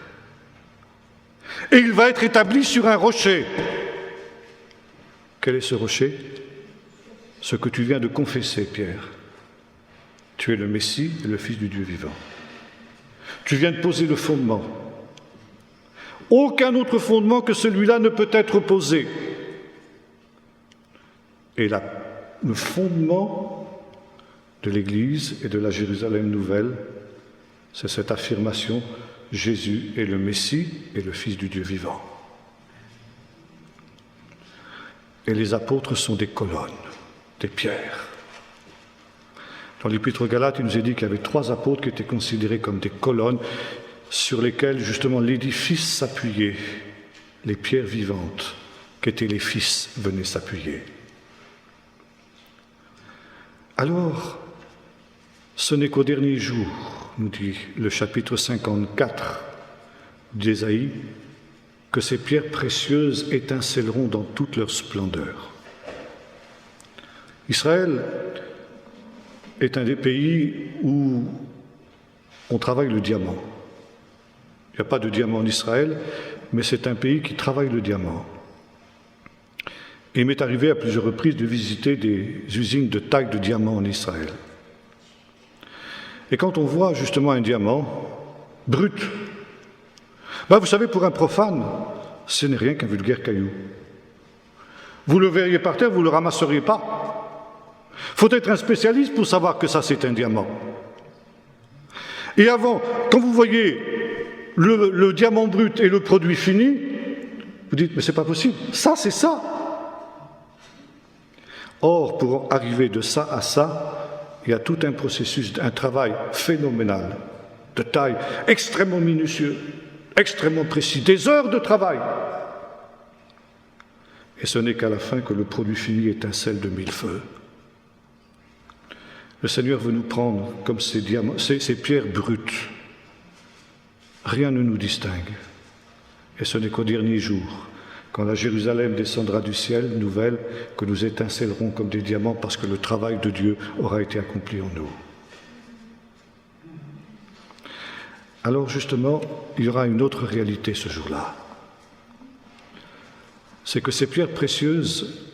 Speaker 1: Et il va être établi sur un rocher. Quel est ce rocher? Ce que tu viens de confesser, Pierre. Tu es le Messie et le Fils du Dieu vivant. Tu viens de poser le fondement. Aucun autre fondement que celui-là ne peut être posé. Et le fondement de l'Église et de la Jérusalem nouvelle, c'est cette affirmation « Jésus est le Messie et le Fils du Dieu vivant ». Et les apôtres sont des colonnes, des pierres. Dans l'Épître aux Galates, il nous est dit qu'il y avait 3 apôtres qui étaient considérés comme des colonnes sur lesquelles justement l'édifice s'appuyait, les pierres vivantes qu'étaient les fils venaient s'appuyer. Alors, ce n'est qu'au dernier jour, nous dit le chapitre 54 d'Ésaïe, que ces pierres précieuses étincelleront dans toute leur splendeur. Israël est un des pays où on travaille le diamant. Il n'y a pas de diamant en Israël, mais c'est un pays qui travaille le diamant. Et il m'est arrivé à plusieurs reprises de visiter des usines de taille de diamant en Israël. Et quand on voit justement un diamant brut, vous savez, pour un profane, ce n'est rien qu'un vulgaire caillou. Vous le verriez par terre, vous ne le ramasseriez pas. Il faut être un spécialiste pour savoir que ça, c'est un diamant. Et avant, quand vous voyez le diamant brut et le produit fini, vous dites, mais c'est pas possible, ça, c'est ça. Or, pour arriver de ça à ça, il y a tout un processus, un travail phénoménal, de taille extrêmement minutieux, extrêmement précis, des heures de travail. Et ce n'est qu'à la fin que le produit fini étincelle de 1000 feux. Le Seigneur veut nous prendre comme ces pierres brutes. Rien ne nous distingue. Et ce n'est qu'au dernier jour, quand la Jérusalem descendra du ciel, nouvelle, que nous étincellerons comme des diamants parce que le travail de Dieu aura été accompli en nous. Alors justement, il y aura une autre réalité ce jour-là. C'est que ces pierres précieuses,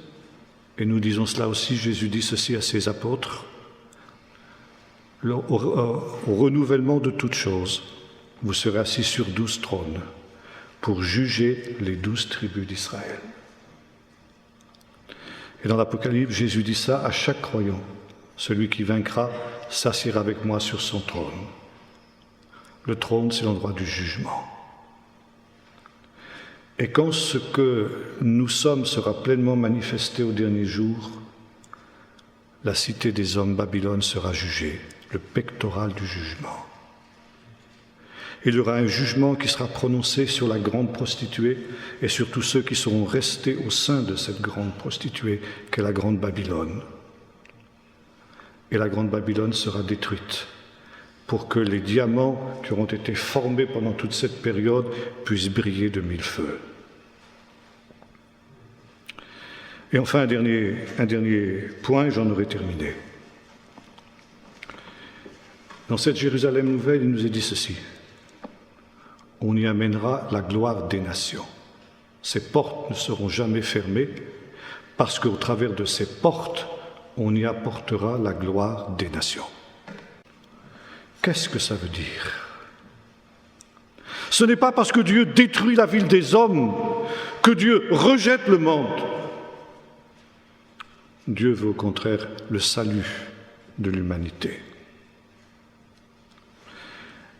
Speaker 1: et nous disons cela aussi, Jésus dit ceci à ses apôtres, au renouvellement de toutes choses, vous serez assis sur 12 trônes pour juger les 12 tribus d'Israël. Et dans l'Apocalypse, Jésus dit ça à chaque croyant. Celui qui vaincra s'assiera avec moi sur son trône. Le trône, c'est l'endroit du jugement. Et quand ce que nous sommes sera pleinement manifesté au dernier jour, la cité des hommes, Babylone, sera jugée, le pectoral du jugement. Il y aura un jugement qui sera prononcé sur la grande prostituée et sur tous ceux qui seront restés au sein de cette grande prostituée qu'est la grande Babylone. Et la grande Babylone sera détruite pour que les diamants qui auront été formés pendant toute cette période puissent briller de 1000 feux. Et enfin, un dernier point, j'en aurai terminé. Dans cette Jérusalem nouvelle, il nous est dit ceci. On y amènera la gloire des nations. Ces portes ne seront jamais fermées parce qu'au travers de ces portes, on y apportera la gloire des nations. Qu'est-ce que ça veut dire? Ce n'est pas parce que Dieu détruit la ville des hommes que Dieu rejette le monde. Dieu veut au contraire le salut de l'humanité.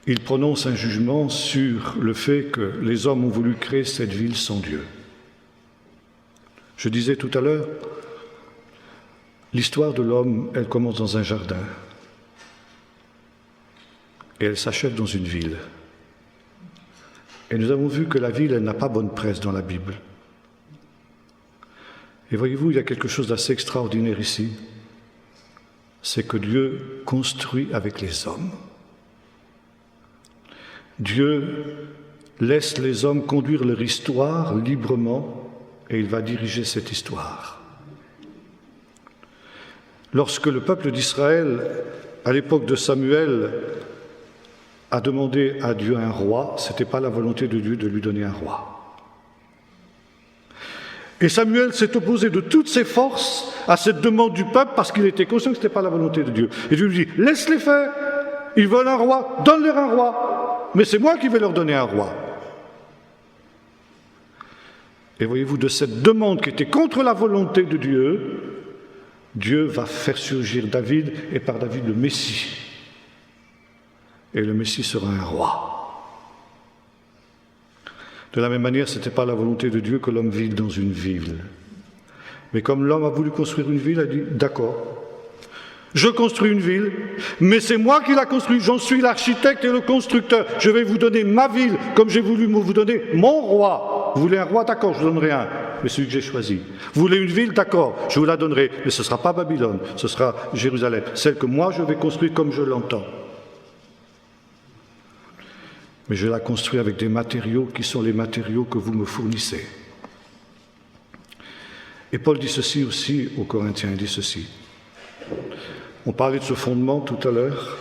Speaker 1: Il prononce un jugement sur le fait que les hommes ont voulu créer cette ville sans Dieu. Je disais tout à l'heure, l'histoire de l'homme, elle commence dans un jardin et elle s'achève dans une ville. Et nous avons vu que la ville, elle n'a pas bonne presse dans la Bible. Et voyez-vous, il y a quelque chose d'assez extraordinaire ici, c'est que Dieu construit avec les hommes. Dieu laisse les hommes conduire leur histoire librement et il va diriger cette histoire. Lorsque le peuple d'Israël, à l'époque de Samuel, a demandé à Dieu un roi, ce n'était pas la volonté de Dieu de lui donner un roi. Et Samuel s'est opposé de toutes ses forces à cette demande du peuple parce qu'il était conscient que ce n'était pas la volonté de Dieu. Et Dieu lui dit, laisse-les faire, ils veulent un roi, donne-leur un roi. Mais c'est moi qui vais leur donner un roi. Et voyez-vous, de cette demande qui était contre la volonté de Dieu, Dieu va faire surgir David, et par David le Messie. Et le Messie sera un roi. De la même manière, ce n'était pas la volonté de Dieu que l'homme vive dans une ville. Mais comme l'homme a voulu construire une ville, il a dit, d'accord, je construis une ville, mais c'est moi qui la construis, j'en suis l'architecte et le constructeur. Je vais vous donner ma ville, comme j'ai voulu vous donner mon roi. Vous voulez un roi, d'accord, je vous donnerai un, mais celui que j'ai choisi. Vous voulez une ville, d'accord, je vous la donnerai, mais ce ne sera pas Babylone, ce sera Jérusalem, celle que moi je vais construire comme je l'entends. Mais je la construis avec des matériaux qui sont les matériaux que vous me fournissez. Et Paul dit ceci aussi aux Corinthiens, il dit ceci. On parlait de ce fondement tout à l'heure,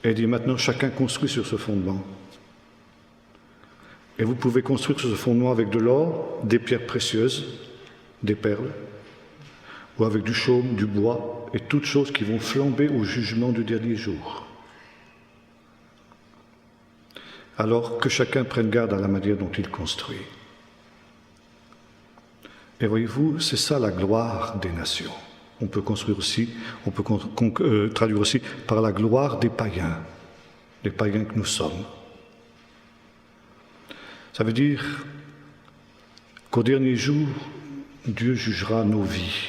Speaker 1: et il dit maintenant chacun construit sur ce fondement. Et vous pouvez construire sur ce fondement avec de l'or, des pierres précieuses, des perles, ou avec du chaume, du bois, et toutes choses qui vont flamber au jugement du dernier jour. Alors que chacun prenne garde à la manière dont il construit. Et voyez-vous, c'est ça la gloire des nations. On peut construire aussi, on peut traduire aussi par la gloire des païens que nous sommes. Ça veut dire qu'au dernier jour, Dieu jugera nos vies.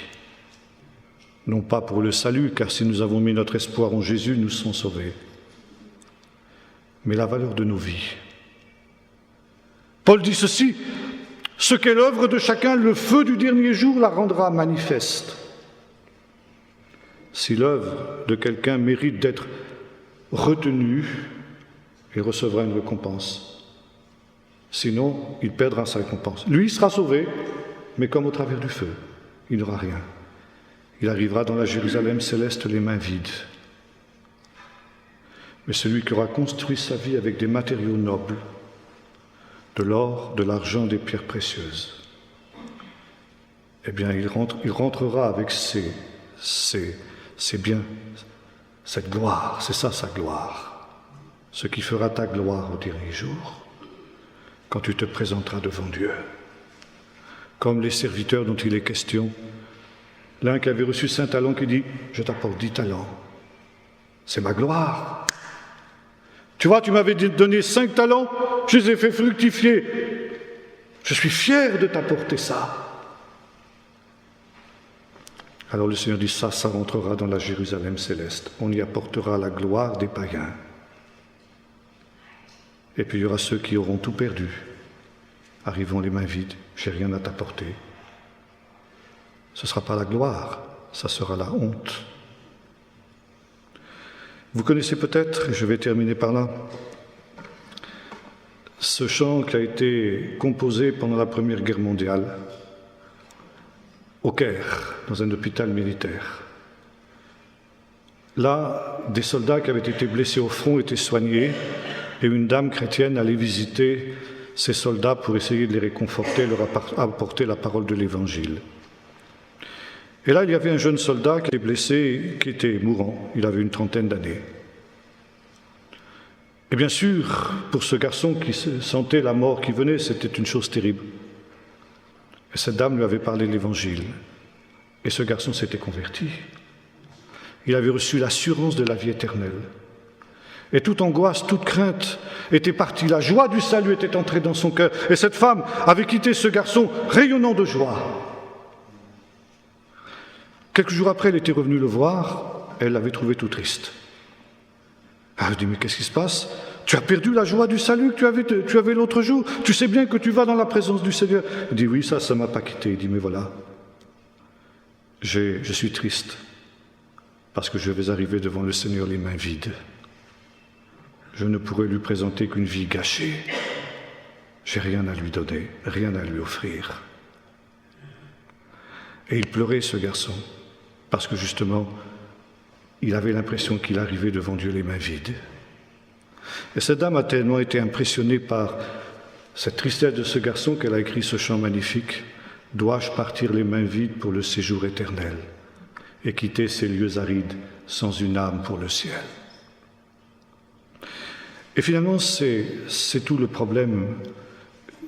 Speaker 1: Non pas pour le salut, car si nous avons mis notre espoir en Jésus, nous sommes sauvés. Mais la valeur de nos vies. Paul dit ceci, ce qu'est l'œuvre de chacun, le feu du dernier jour la rendra manifeste. Si l'œuvre de quelqu'un mérite d'être retenue, il recevra une récompense. Sinon, il perdra sa récompense. Lui, il sera sauvé, mais comme au travers du feu, il n'aura rien. Il arrivera dans la Jérusalem céleste les mains vides. Mais celui qui aura construit sa vie avec des matériaux nobles, de l'or, de l'argent, des pierres précieuses, eh bien, il rentrera avec ses biens, cette gloire, c'est ça sa gloire, ce qui fera ta gloire au dernier jour, quand tu te présenteras devant Dieu. Comme les serviteurs dont il est question, l'un qui avait reçu 5 talents qui dit « Je t'apporte 10 talents, c'est ma gloire. Tu vois, tu m'avais donné 5 talents, je les ai fait fructifier. Je suis fier de t'apporter ça. » Alors le Seigneur dit ça rentrera dans la Jérusalem céleste. On y apportera la gloire des païens. Et puis il y aura ceux qui auront tout perdu. Arrivons les mains vides, j'ai rien à t'apporter. Ce ne sera pas la gloire, ça sera la honte. Vous connaissez peut-être, et je vais terminer par là, ce chant qui a été composé pendant la Première Guerre mondiale. au Caire, dans un hôpital militaire. Là, des soldats qui avaient été blessés au front étaient soignés et une dame chrétienne allait visiter ces soldats pour essayer de les réconforter, leur apporter la parole de l'Évangile. Et là, il y avait un jeune soldat qui était blessé, qui était mourant. Il avait une trentaine d'années. Et bien sûr, pour ce garçon qui sentait la mort qui venait, c'était une chose terrible. Et cette dame lui avait parlé de l'Évangile. Et ce garçon s'était converti. Il avait reçu l'assurance de la vie éternelle. Et toute angoisse, toute crainte était partie. La joie du salut était entrée dans son cœur. Et cette femme avait quitté ce garçon rayonnant de joie. Quelques jours après, elle était revenue le voir. Elle l'avait trouvé tout triste. Elle dit, mais qu'est-ce qui se passe? Tu as perdu la joie du salut que tu avais l'autre jour. Tu sais bien que tu vas dans la présence du Seigneur. Il dit, oui, ça ne m'a pas quitté. Il dit, mais voilà, je suis triste parce que je vais arriver devant le Seigneur les mains vides. Je ne pourrai lui présenter qu'une vie gâchée. J'ai rien à lui donner, rien à lui offrir. Et il pleurait, ce garçon, parce que justement, il avait l'impression qu'il arrivait devant Dieu les mains vides. Et cette dame a tellement été impressionnée par cette tristesse de ce garçon qu'elle a écrit ce chant magnifique « Dois-je partir les mains vides pour le séjour éternel et quitter ces lieux arides sans une âme pour le ciel ?» Et finalement, c'est tout le problème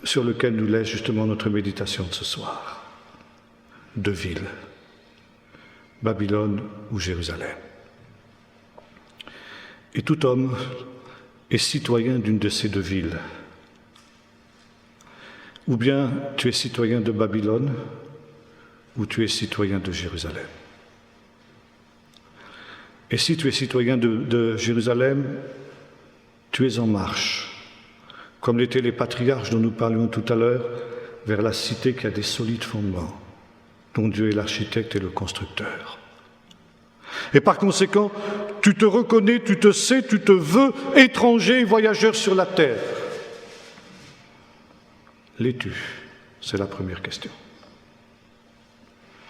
Speaker 1: sur lequel nous laisse justement notre méditation de ce soir. Deux villes, Babylone ou Jérusalem. Et tout homme est citoyen d'une de ces deux villes. Ou bien tu es citoyen de Babylone, ou tu es citoyen de Jérusalem. Et si tu es citoyen de Jérusalem, tu es en marche, comme l'étaient les patriarches dont nous parlions tout à l'heure, vers la cité qui a des solides fondements, dont Dieu est l'architecte et le constructeur. Et par conséquent, tu te reconnais, tu te sais, tu te veux étranger et voyageur sur la terre. L'es-tu? C'est la première question.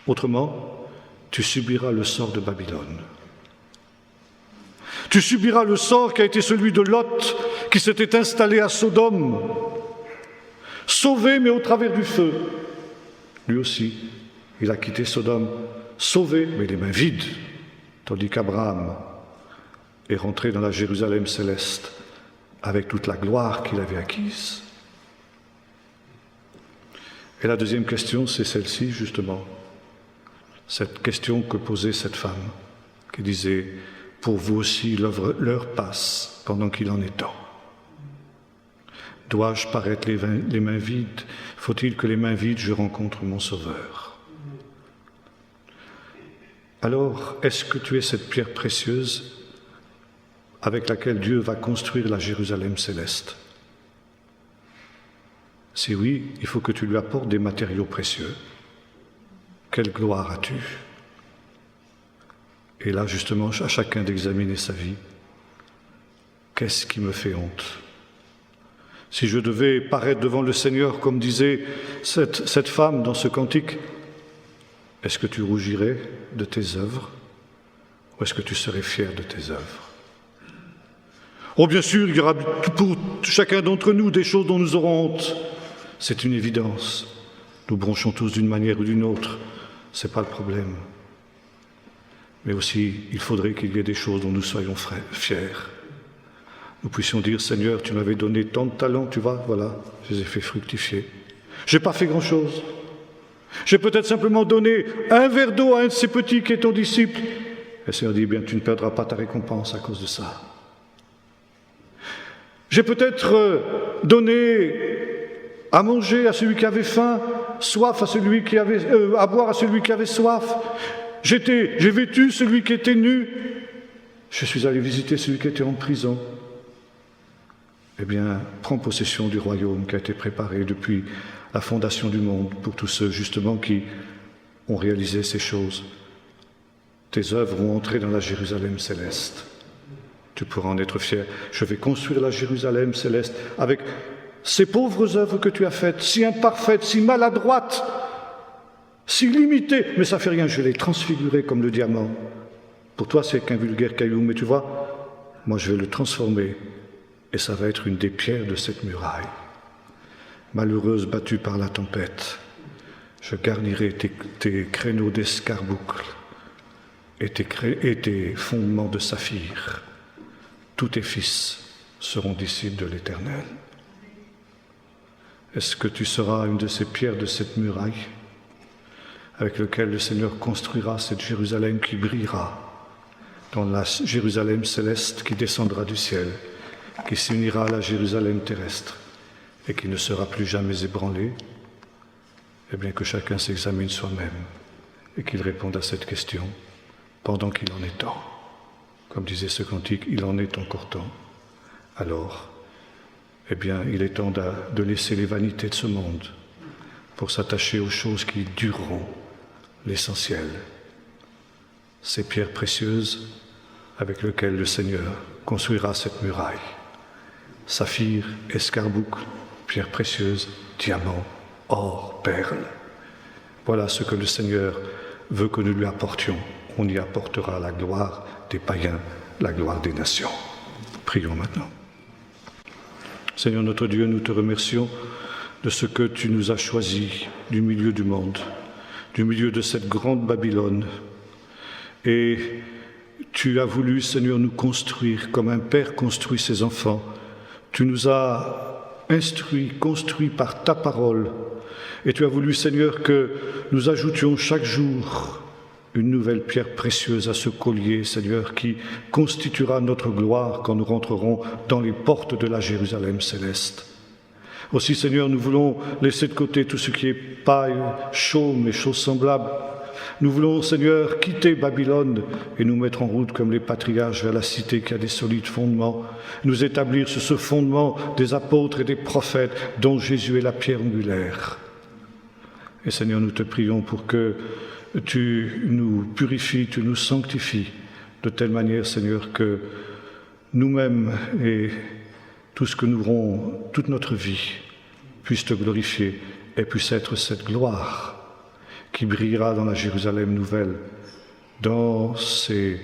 Speaker 1: Autrement, tu subiras le sort de Babylone. Tu subiras le sort qui a été celui de Lot, qui s'était installé à Sodome, sauvé mais au travers du feu. Lui aussi, il a quitté Sodome, sauvé mais les mains vides, tandis qu'Abraham est rentré dans la Jérusalem céleste avec toute la gloire qu'il avait acquise. Et la deuxième question, c'est celle-ci, justement. Cette question que posait cette femme, qui disait « Pour vous aussi, l'heure passe pendant qu'il en est temps. Dois-je paraître les mains vides? Faut-il que les mains vides, je rencontre mon Sauveur ?» Alors, est-ce que tu es cette pierre précieuse avec laquelle Dieu va construire la Jérusalem céleste? Si oui, il faut que tu lui apportes des matériaux précieux. Quelle gloire as-tu? Et là, justement, à chacun d'examiner sa vie. Qu'est-ce qui me fait honte? Si je devais paraître devant le Seigneur, comme disait cette femme dans ce cantique, est-ce que tu rougirais de tes œuvres ou est-ce que tu serais fier de tes œuvres? Oh, bien sûr, il y aura pour chacun d'entre nous des choses dont nous aurons honte. C'est une évidence. Nous bronchons tous d'une manière ou d'une autre. Ce n'est pas le problème. Mais aussi, il faudrait qu'il y ait des choses dont nous soyons fiers. Nous puissions dire, Seigneur, tu m'avais donné tant de talents, tu vois, voilà, je les ai fait fructifier. Je n'ai pas fait grand-chose. J'ai peut-être simplement donné un verre d'eau à un de ces petits qui est ton disciple. Et le Seigneur dit, bien, tu ne perdras pas ta récompense à cause de ça. J'ai peut-être donné à manger à celui qui avait faim, soif à celui qui avait, à boire à celui qui avait soif. J'ai vêtu celui qui était nu. Je suis allé visiter celui qui était en prison. Eh bien, prends possession du royaume qui a été préparé depuis la fondation du monde pour tous ceux, justement, qui ont réalisé ces choses. Tes œuvres vont entrer dans la Jérusalem céleste. Tu pourras en être fier. Je vais construire la Jérusalem céleste avec ces pauvres œuvres que tu as faites, si imparfaites, si maladroites. si limité, mais ça fait rien, je l'ai transfiguré comme le diamant. Pour toi, c'est qu'un vulgaire caillou, mais tu vois, moi je vais le transformer et ça va être une des pierres de cette muraille. Malheureuse, battue par la tempête, je garnirai tes créneaux d'escarboucle et tes fondements de saphir. Tous tes fils seront disciples de l'Éternel. Est-ce que tu seras une de ces pierres de cette muraille avec lequel le Seigneur construira cette Jérusalem qui brillera dans la Jérusalem céleste qui descendra du ciel, qui s'unira à la Jérusalem terrestre et qui ne sera plus jamais ébranlée? Eh bien, que chacun s'examine soi-même et qu'il réponde à cette question pendant qu'il en est temps. Comme disait ce cantique, il en est encore temps. Alors, eh bien, il est temps de laisser les vanités de ce monde pour s'attacher aux choses qui dureront, l'essentiel, ces pierres précieuses avec lesquelles le Seigneur construira cette muraille. Saphir, escarboucle, pierres précieuses, diamants, or, perles. Voilà ce que le Seigneur veut que nous lui apportions. On y apportera la gloire des païens, la gloire des nations. Prions maintenant. Seigneur notre Dieu, nous te remercions de ce que tu nous as choisi du milieu du monde, du milieu de cette grande Babylone. Et tu as voulu, Seigneur, nous construire comme un père construit ses enfants. Tu nous as instruits, construits par ta parole. Et tu as voulu, Seigneur, que nous ajoutions chaque jour une nouvelle pierre précieuse à ce collier, Seigneur, qui constituera notre gloire quand nous rentrerons dans les portes de la Jérusalem céleste. Aussi, Seigneur, nous voulons laisser de côté tout ce qui est paille, chaume et choses semblables. Nous voulons, Seigneur, quitter Babylone et nous mettre en route comme les patriarches vers la cité qui a des solides fondements, nous établir sur ce fondement des apôtres et des prophètes dont Jésus est la pierre angulaire. Et Seigneur, nous te prions pour que tu nous purifies, tu nous sanctifies de telle manière, Seigneur, que nous-mêmes et tout ce que nous aurons, toute notre vie, puisse te glorifier et puisse être cette gloire qui brillera dans la Jérusalem nouvelle, dans ces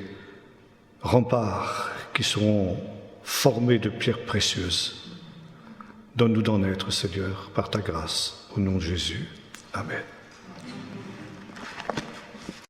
Speaker 1: remparts qui seront formés de pierres précieuses. Donne-nous d'en être, Seigneur, par ta grâce, au nom de Jésus. Amen.